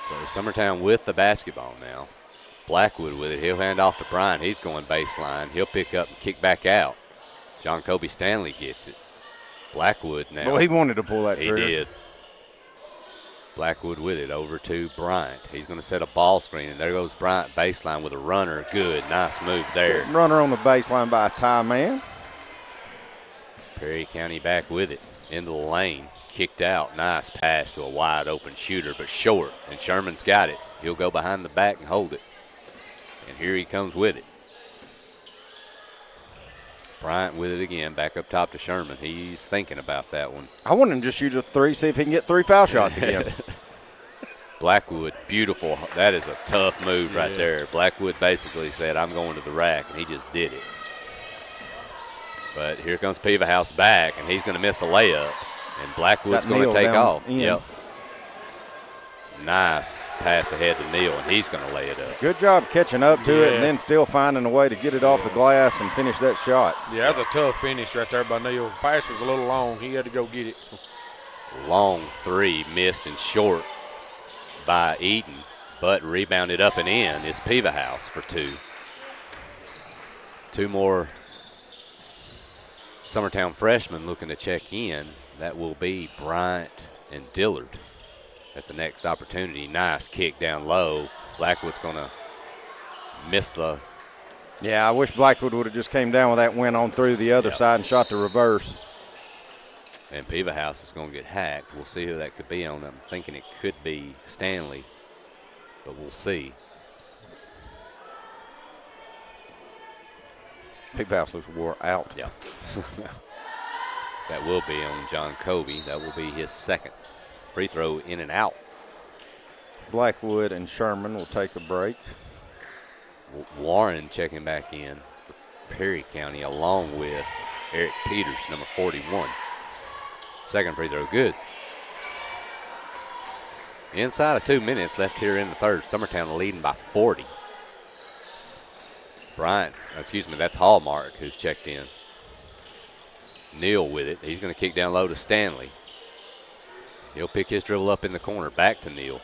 So Summertown with the basketball now. Blackwood with it. He'll hand off to Bryant. He's going baseline. He'll pick up and kick back out. John Kobe Stanley gets it. Blackwood now. Well, he wanted to pull that trigger. He did. Blackwood with it over to Bryant. He's going to set a ball screen, and there goes Bryant baseline with a runner. Good, nice move there. Runner on the baseline by a tie man. Perry County back with it into the lane. Kicked out. Nice pass to a wide open shooter, but short, and Sherman's got it. He'll go behind the back and hold it. And here he comes with it. Bryant with it again, back up top to Sherman. He's thinking about that one. I want him to just shoot a 3, see if he can get 3 foul shots again. Blackwood, beautiful. That is a tough move right there. Blackwood basically said, I'm going to the rack, and he just did it. But here comes Peevahouse back, and he's going to miss a layup. And Blackwood's going to take off. Yep. Nice pass ahead to Neal, and he's going to lay it up. Good job catching up to it and then still finding a way to get it off the glass and finish that shot. Yeah, that's a tough finish right there by Neal. The pass was a little long. He had to go get it. Long 3, missed and short by Eden, but rebounded up and in is Peevahouse for 2. 2 more Summertown freshmen looking to check in. That will be Bryant and Dillard at the next opportunity. Nice kick down low. Blackwood's going to miss the. Yeah, I wish Blackwood would have just came down with that went on through the other side and shot the reverse. And Peevahouse is going to get hacked. We'll see who that could be on. I'm thinking it could be Stanley, but we'll see. Peevahouse looks wore out. Yeah. That will be on John Kobe. That will be his second free throw in and out. Blackwood and Sherman will take a break. Warren checking back in for Perry County along with Eric Peters, number 41. Second free throw, good. Inside of 2 minutes left here in the third. Summertown leading by 40. That's Hallmark who's checked in. Neal with it. He's going to kick down low to Stanley. He'll pick his dribble up in the corner. Back to Neal.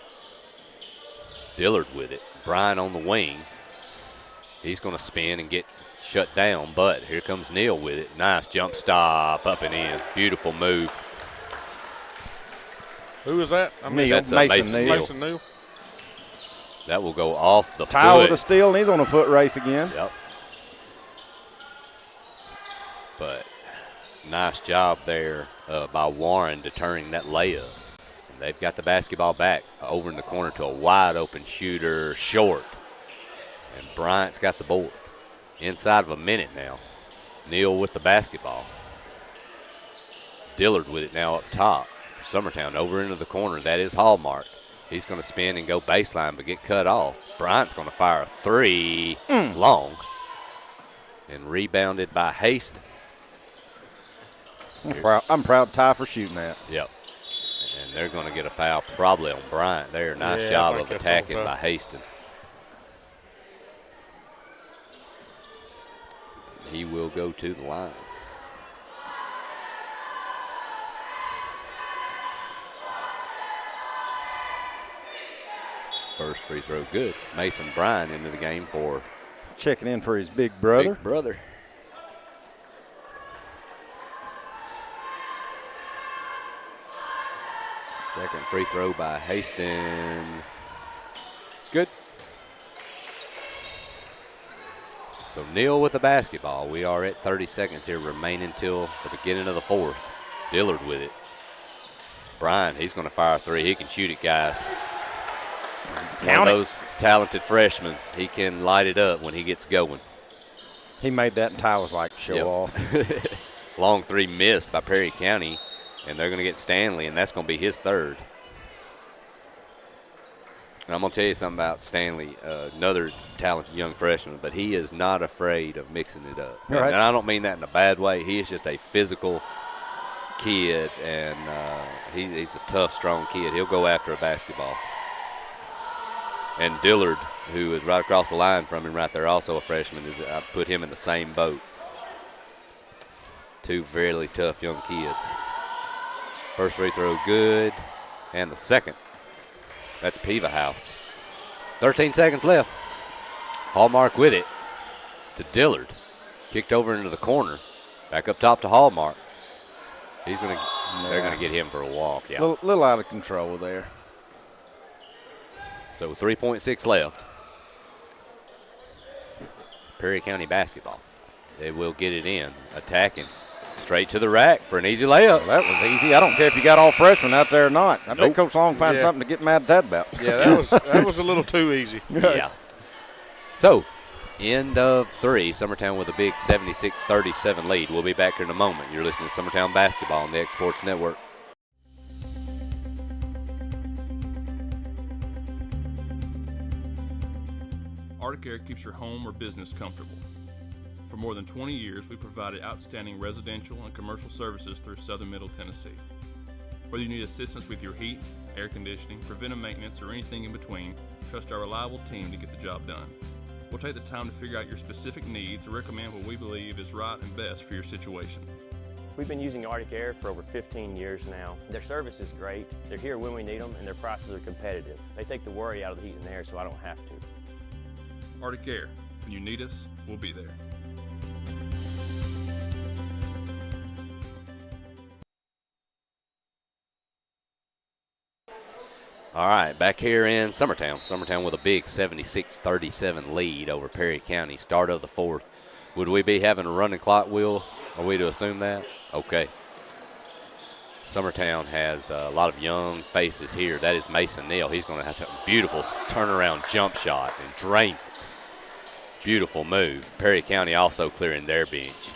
Dillard with it. Bryan on the wing. He's going to spin and get shut down, but here comes Neal with it. Nice jump stop, up and in. Beautiful move. Who is that? That's Mason Neal. Mason Neal. That will go off the Tile foot. with a steal, and he's on a foot race again. Yep. But nice job there by Warren deterring that layup. And they've got the basketball back over in the corner to a wide open shooter, short. And Bryant's got the board. Inside of a minute now. Neal with the basketball. Dillard with it now up top for Summertown. Over into the corner. That is Hallmark. He's going to spin and go baseline but get cut off. Bryant's going to fire a three long. And rebounded by Haston. I'm proud Ty for shooting that. Yep. And they're going to get a foul probably on Bryant there. Nice job of attacking by Haston. He will go to the line. First free throw good. Mason Bryan into the game for checking in for his big brother. Big brother. Second free throw by Haston. Good. So Neal with the basketball. We are at 30 seconds here remaining till the beginning of the fourth. Dillard with it. Bryan, he's going to fire a three. He can shoot it, guys. He's one of those talented freshmen. He can light it up when he gets going. He made that, and Ty was like, show off. Long three missed by Perry County, and they're going to get Stanley, and that's going to be his third. And I'm going to tell you something about Stanley, another talented young freshman, but he is not afraid of mixing it up. Right. And I don't mean that in a bad way. He is just a physical kid, and he's a tough, strong kid. He'll go after a basketball. And Dillard, who is right across the line from him right there, also a freshman, I put him in the same boat. Two very tough young kids. First free throw good, and the second. That's Piva House. 13 seconds left. Hallmark with it to Dillard. Kicked over into the corner. Back up top to Hallmark. They're going to get him for a walk. Yeah. Little out of control there. So 3.6 left. Perry County basketball. They will get it in. Attacking. Straight to the rack for an easy layup. Well, that was easy. I don't care if you got all freshmen out there or not. I bet Coach Long find something to get mad at that about. Yeah, that was a little too easy. Yeah. So, end of three. Summertown with a big 76-37 lead. We'll be back here in a moment. You're listening to Summertown Basketball on the X Sports Network. Arctic Air keeps your home or business comfortable. For more than 20 years, we provided outstanding residential and commercial services through southern Middle Tennessee. Whether you need assistance with your heat, air conditioning, preventive maintenance, or anything in between, trust our reliable team to get the job done. We'll take the time to figure out your specific needs and recommend what we believe is right and best for your situation. We've been using Arctic Air for over 15 years now. Their service is great, they're here when we need them, and their prices are competitive. They take the worry out of the heat and air so I don't have to. Arctic Air, when you need us, we'll be there. All right, back here in Summertown. Summertown with a big 76-37 lead over Perry County. Start of the fourth. Would we be having a running clock, Will? Are we to assume that? Okay. Summertown has a lot of young faces here. That is Mason Neal. He's going to have a beautiful turnaround jump shot and drains it. Beautiful move. Perry County also clearing their bench.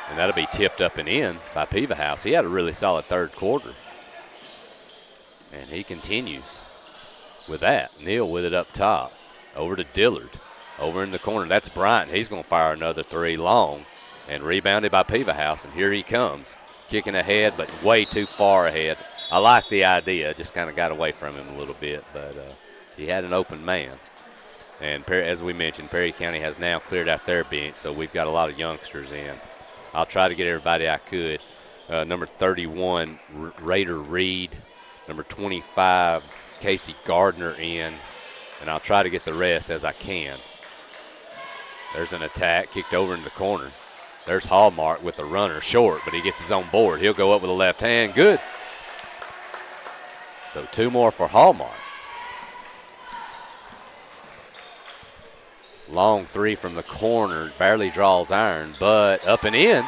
And that'll be tipped up and in by Piva House. He had a really solid third quarter. And he continues with that. Neal with it up top. Over to Dillard. Over in the corner. That's Bryant. He's going to fire another three long. And rebounded by Piva House. And here he comes. Kicking ahead, but way too far ahead. I like the idea. Just kind of got away from him a little bit. But he had an open man. And as we mentioned, Perry County has now cleared out their bench. So we've got a lot of youngsters in. I'll try to get everybody I could. Number 31, Raider Reed. Number 25, Casey Gardner in. And I'll try to get the rest as I can. There's an attack, kicked over in the corner. There's Hallmark with the runner, short, but he gets his own board. He'll go up with a left hand. Good. So 2 more for Hallmark. Long 3 from the corner, barely draws iron, but up and in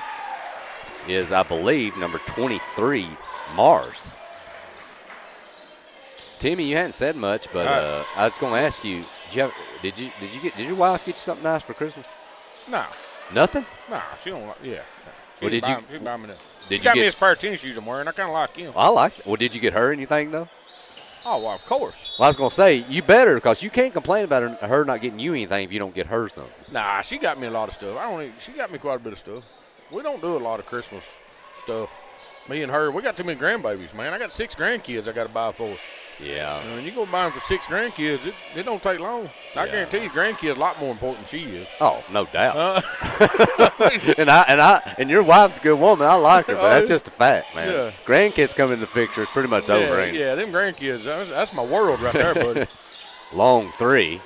is, I believe, number 23, Mars. Timmy, you hadn't said much, but I was going to ask you, did your wife get you something nice for Christmas? No. Nothing? No, she don't like. Yeah. She Well, did buy, you? She buy me that. Did She you got get me this pair of tennis shoes I'm wearing. I kind of like them. I like it. Well, did you get her anything though? Oh, well, of course. Well, I was going to say you better, because you can't complain about her not getting you anything if you don't get her something. Nah, she got me a lot of stuff. She got me quite a bit of stuff. We don't do a lot of Christmas stuff. Me and her, we got too many grandbabies, man. I got 6 grandkids I got to buy for. Yeah. And you go buy them for 6 grandkids, it don't take long. I guarantee you, grandkids a lot more important than she is. Oh, no doubt. And your wife's a good woman. I like her, but that's just a fact, man. Yeah. Grandkids come in the picture, it's pretty much over, ain't it? Yeah, them grandkids, that's my world right there, buddy. Long 3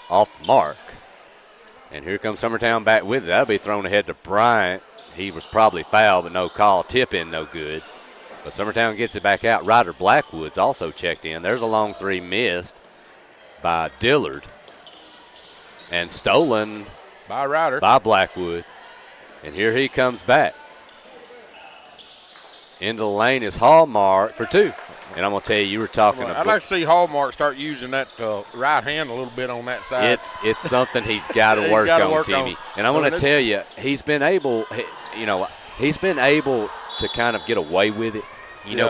off the mark. And here comes Summertown back with it. That'll be thrown ahead to Bryant. He was probably fouled, but no call. Tip in, no good. But Summertown gets it back out. Ryder Blackwood's also checked in. There's a long 3 missed by Dillard. And stolen by Ryder. By Blackwood. And here he comes back. Into the lane is Hallmark for 2. And I'm going to tell you were talking about. I'd like to see Hallmark start using that right hand a little bit on that side. It's something he's got to work on, Timmy. And I'm going to tell you, he's been able to kind of get away with it,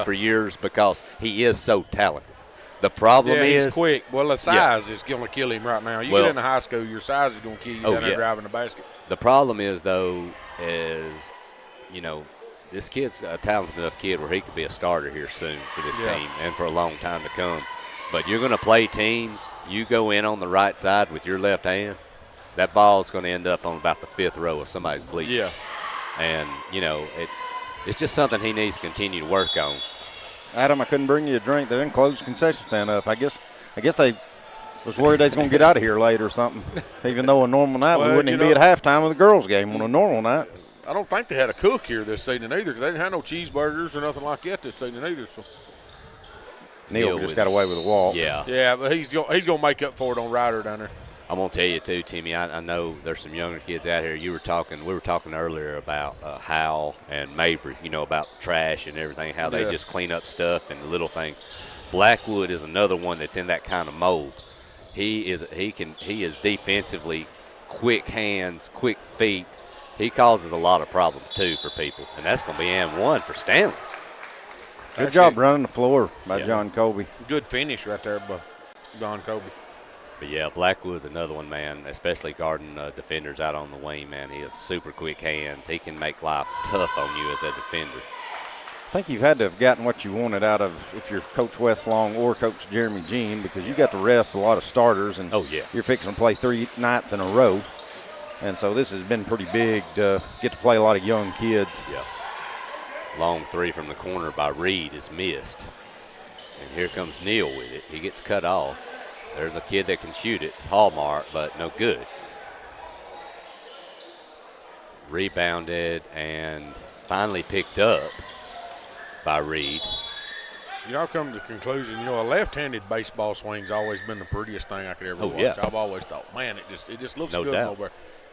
for years, because he is so talented. The problem is he's quick. Well, the size is going to kill him right now. You get into high school, your size is going to kill you down there driving the basket. The problem is, though, this kid's a talented enough kid where he could be a starter here soon for this team and for a long time to come. But you're going to play teams. You go in on the right side with your left hand, that ball's going to end up on about the 5th row of somebody's bleachers. Yeah. And, it's just something he needs to continue to work on. Adam, I couldn't bring you a drink. They didn't close the concession stand up. I guess they was worried they was going to get out of here late or something. Even though a normal night, we wouldn't even be at halftime of the girls' game on a normal night. I don't think they had a cook here this season either, because they didn't have no cheeseburgers or nothing like that this season either. So Neil just got away with a walk. Yeah, but he's gonna make up for it on Ryder down there. I'm gonna tell you too, Timmy. I know there's some younger kids out here. We were talking earlier about Howell and Mabry. About trash and everything, how they just clean up stuff and the little things. Blackwood is another one that's in that kind of mold. He is defensively quick hands, quick feet. He causes a lot of problems too for people, and that's gonna be and 1 for Stanley. Good job running the floor by John Colby. Good finish right there by John Colby. But, yeah, Blackwood's another one, man, especially guarding defenders out on the wing, man. He has super quick hands. He can make life tough on you as a defender. I think you've had to have gotten what you wanted out of if you're Coach Wes Long or Coach Jeremy Jean, because you got to rest a lot of starters, and you're fixing to play 3 nights in a row. And so this has been pretty big to get to play a lot of young kids. Yeah. Long 3 from the corner by Reed is missed. And here comes Neal with it. He gets cut off. There's a kid that can shoot it. It's Hallmark, but no good. Rebounded and finally picked up by Reed. I've come to the conclusion, a left-handed baseball swing's always been the prettiest thing I could ever watch. I've always thought, man, it just looks good over there.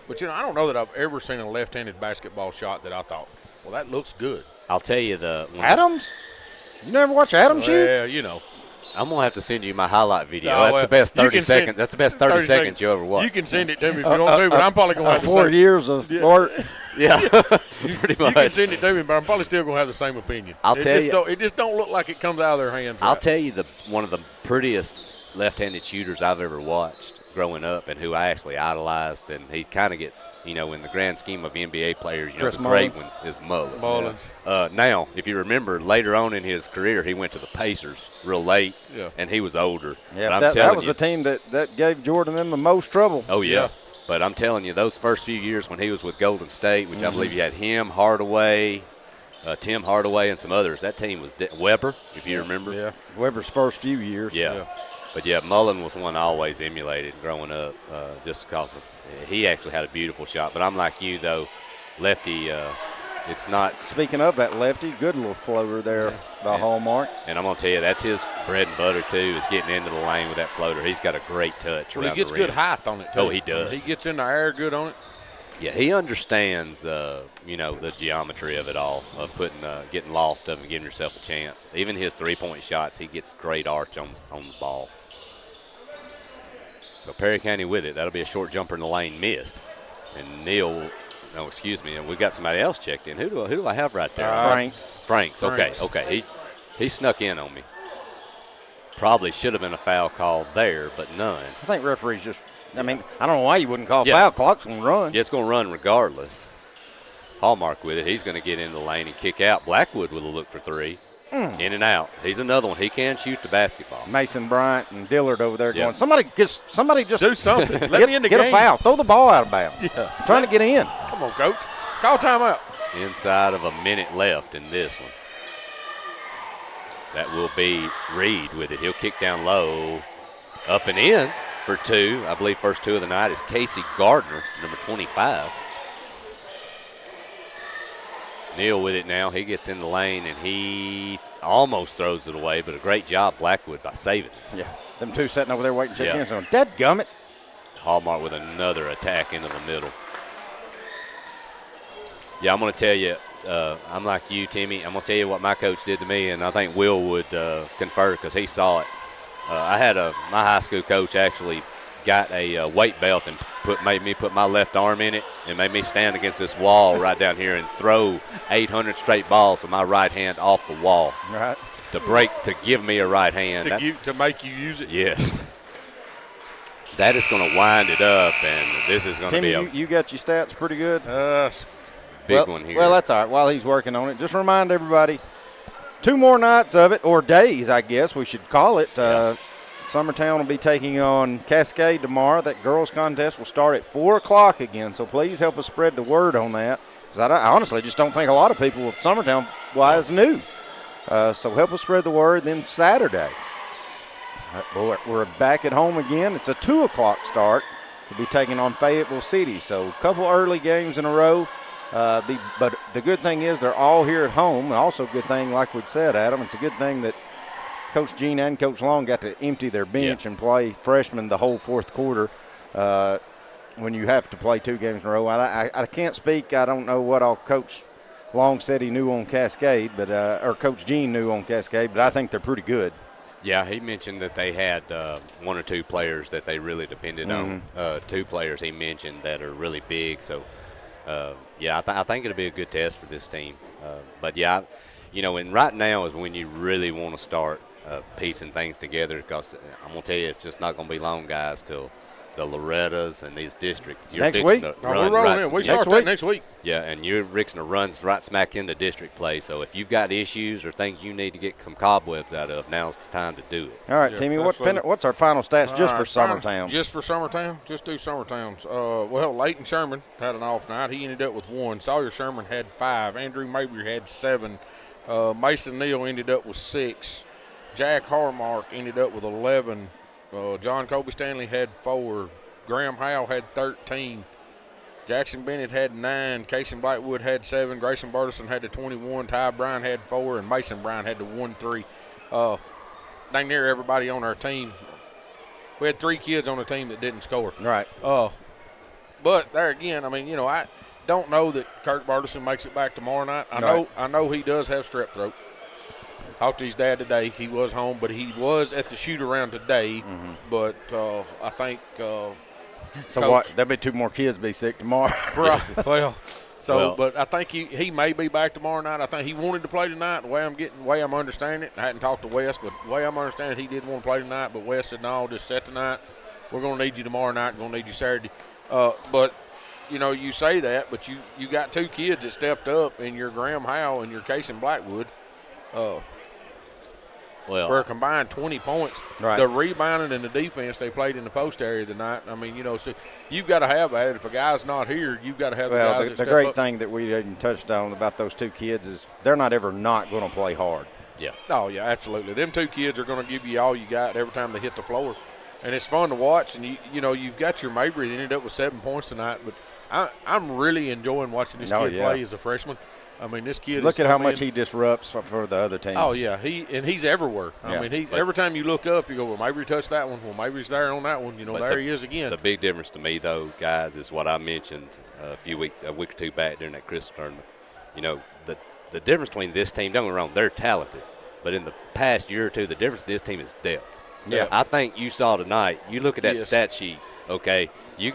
But, I don't know that I've ever seen a left-handed basketball shot that I thought, well, that looks good. I'll tell you Adams? You never watch Adams shoot? Yeah, I'm going to have to send you my highlight video. That's the best 30 seconds. That's the best 30 seconds you ever watched. You can send it to me if you want to, but I'm probably going to have the 4 years of art. Yeah, pretty much. You can send it to me, but I'm probably still going to have the same opinion. It just don't look like it comes out of their hands. I'll tell you one of the prettiest left-handed shooters I've ever watched growing up, and who I actually idolized, and he kind of gets, in the grand scheme of NBA players, the great ones, is Mullins. Now, if you remember, later on in his career, he went to the Pacers real late, and he was older. Yeah, that was the team that gave Jordan them the most trouble. Oh, yeah. But I'm telling you, those first few years when he was with Golden State, which I believe you had him, Hardaway, Tim Hardaway, and some others, that team was Weber, if you remember. Yeah, Weber's first few years. Yeah. But, yeah, Mullen was one I always emulated growing up just because he actually had a beautiful shot. But I'm like you, though, lefty, it's not. Speaking of that lefty, good little floater there by Hallmark. And I'm going to tell you, that's his bread and butter, too, is getting into the lane with that floater. He's got a great touch. Well, he gets good height on it, too. Oh, he does. He gets in the air good on it. Yeah, he understands, the geometry of it all, of getting loft up and giving yourself a chance. Even his three-point shots, he gets great arch on the ball. So Perry County with it. That'll be a short jumper in the lane missed. And Neal, no, excuse me, and we got somebody else checked in. Who do I have right there? Franks. Okay. He snuck in on me. Probably should have been a foul call there, but none. I think referees just, I don't know why you wouldn't call foul. Clock's going to run. Yeah, it's going to run regardless. Hallmark with it. He's going to get into the lane and kick out. Blackwood with a look for three. In and out. He's another one. He can shoot the basketball. Mason Bryant and Dillard over there going, somebody just do something. Let me in the game. Get a foul. Throw the ball out of bounds. Yeah. Trying to get in. Come on, Coach. Call timeout. Inside of a minute left in this one. That will be Reed with it. He'll kick down low. Up and in for two. I believe first two of the night is Casey Gardner, number 25. Neal with it now. He gets in the lane, and he almost throws it away, but a great job, Blackwood, by saving it. Yeah, them two sitting over there waiting to check in. So, dadgummit. Hallmark with another attack into the middle. Yeah, I'm going to tell you, I'm like you, Timmy. I'm going to tell you what my coach did to me, and I think Will would confer because he saw it. I had my high school coach actually got a weight belt and made me put my left arm in it and made me stand against this wall right down here and throw 800 straight balls with my right hand off the wall. Right. To give me a right hand. To make you use it? Yes. That is going to wind it up, and this is going to be you got your stats pretty good? Big one here. Well, that's all right. While he's working on it, just remind everybody, 2 more nights of it, or days, I guess we should call it. Summertown will be taking on Cascade tomorrow. That girls' contest will start at 4 o'clock again, so please help us spread the word on that. Because I honestly just don't think a lot of people with Summertown-wise knew. So help us spread the word. Then Saturday, we're back at home again. It's a 2 o'clock start. We'll be taking on Fayetteville City. So a couple early games in a row. But the good thing is they're all here at home. And also a good thing, like we'd said, Adam, it's a good thing that Coach Gene and Coach Long got to empty their bench and play freshmen the whole fourth quarter when you have to play 2 games in a row. I can't speak. I don't know what all Coach Long said he knew on Cascade, but or Coach Gene knew on Cascade, but I think they're pretty good. Yeah, he mentioned that they had 1 or 2 players that they really depended on. 2 players he mentioned that are really big. So, I think it'll be a good test for this team. And right now is when you really want to start piecing things together, because I'm going to tell you, it's just not going to be long, guys, till the Lorettas and these districts. Next week? We're rolling in. We start that next week. Yeah, and you're fixing to run right smack into district play. So if you've got issues or things you need to get some cobwebs out of, now's the time to do it. All right, Timmy, what's our final stats just for Summertown? Just for Summertown? Just do Summertowns. Leighton Sherman had an off night. He ended up with 1. Sawyer Sherman had 5. Andrew Mabry had 7. Mason Neal ended up with 6. Jack Harmark ended up with 11. John Colby Stanley had 4. Graham Howell had 13. Jackson Bennett had 9. Casey Blackwood had 7. Grayson Burleson had the 21. Ty Bryan had 4. And Mason Bryan had the 1-3. Dang near everybody on our team. We had 3 kids on the team that didn't score. Right. But there again, I don't know that Kirk Burleson makes it back tomorrow night. I know he does have strep throat. Talked to his dad today. He was home, but he was at the shoot-around today. But I think there'll be 2 more kids be sick tomorrow. But I think he may be back tomorrow night. I think he wanted to play tonight. The way I'm understanding it, I hadn't talked to Wes, but the way I'm understanding it, he did want to play tonight. But Wes said, no, just set tonight. We're going to need you tomorrow night. We're going to need you Saturday. But you say that, but you got 2 kids that stepped up in your Graham Howell and your Casey Blackwood. for a combined 20 points. Right. The rebounding and the defense they played in the post area tonight. I mean, you know, so you've got to have that. If a guy's not here, you've got to have the guys that the step great up. thing that we didn't touch on about those two kids is they're not ever not going to play hard. Yeah. Oh, yeah, absolutely. Them two kids are going to give you all you got every time they hit the floor. And it's fun to watch. And, you know, you've got your Mabry that ended up with 7 points tonight. But I'm really enjoying watching this kid play as a freshman. I mean, this kid Look at how much he disrupts for the other team. Oh, yeah. He's everywhere. I mean, every time you look up, you go, well, Mabry touched that one. Well, Mabry's there on that one. You know, there he is again. The big difference to me, though, guys, is what I mentioned a week or two back during that Christmas tournament. You know, the difference between this team, don't get me wrong, they're talented. But in the past year or two, the difference in this team is depth. Yeah. I think you saw tonight, you look at that stat sheet, okay, you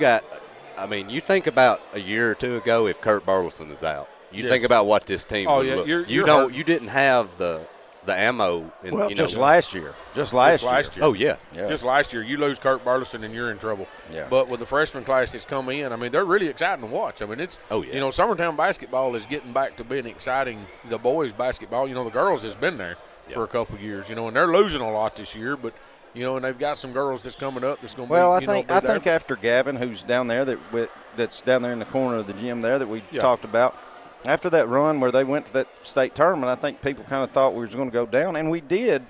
think about a year or two ago if Kurt Burleson is out. You think about what this team would look. You didn't have the ammo. Last year. Just last year. Oh, yeah. Just last year. You lose Kurt Burleson and you're in trouble. Yeah. But with the freshman class that's come in, I mean, they're really exciting to watch. I mean, you know, Summertown basketball is getting back to being exciting. The boys basketball, you know, the girls has been there for a couple of years, you know, and they're losing a lot this year, but you know, and they've got some girls that's coming up that's going to be. I think after Gavin, who's down there that's down there in the corner of the gym there that we talked about, after that run where they went to that state tournament, I think people kind of thought we were going to go down, and we did.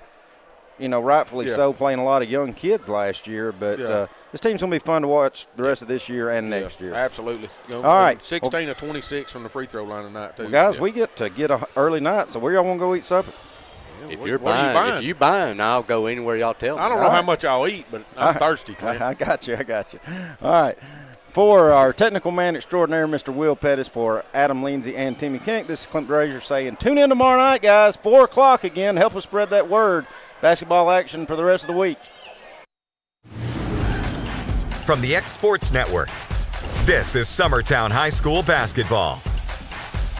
You know, rightfully so, playing a lot of young kids last year. But this team's going to be fun to watch the rest of this year and next year. Absolutely. All right. 16 of 26 from the free throw line tonight, too. Well, guys, we get to get an early night, so where y'all want to go eat supper? If you're buying, I'll go anywhere y'all tell me. I don't know how much I'll eat, but I'm thirsty, Clint. I got you. All right. For our technical man extraordinaire, Mr. Will Pettis, for Adam Lindsay and Timmy Kinnick, this is Clint Brazier saying tune in tomorrow night, guys, 4 o'clock again. Help us spread that word. Basketball action for the rest of the week. From the X Sports Network, this is Summertown High School basketball.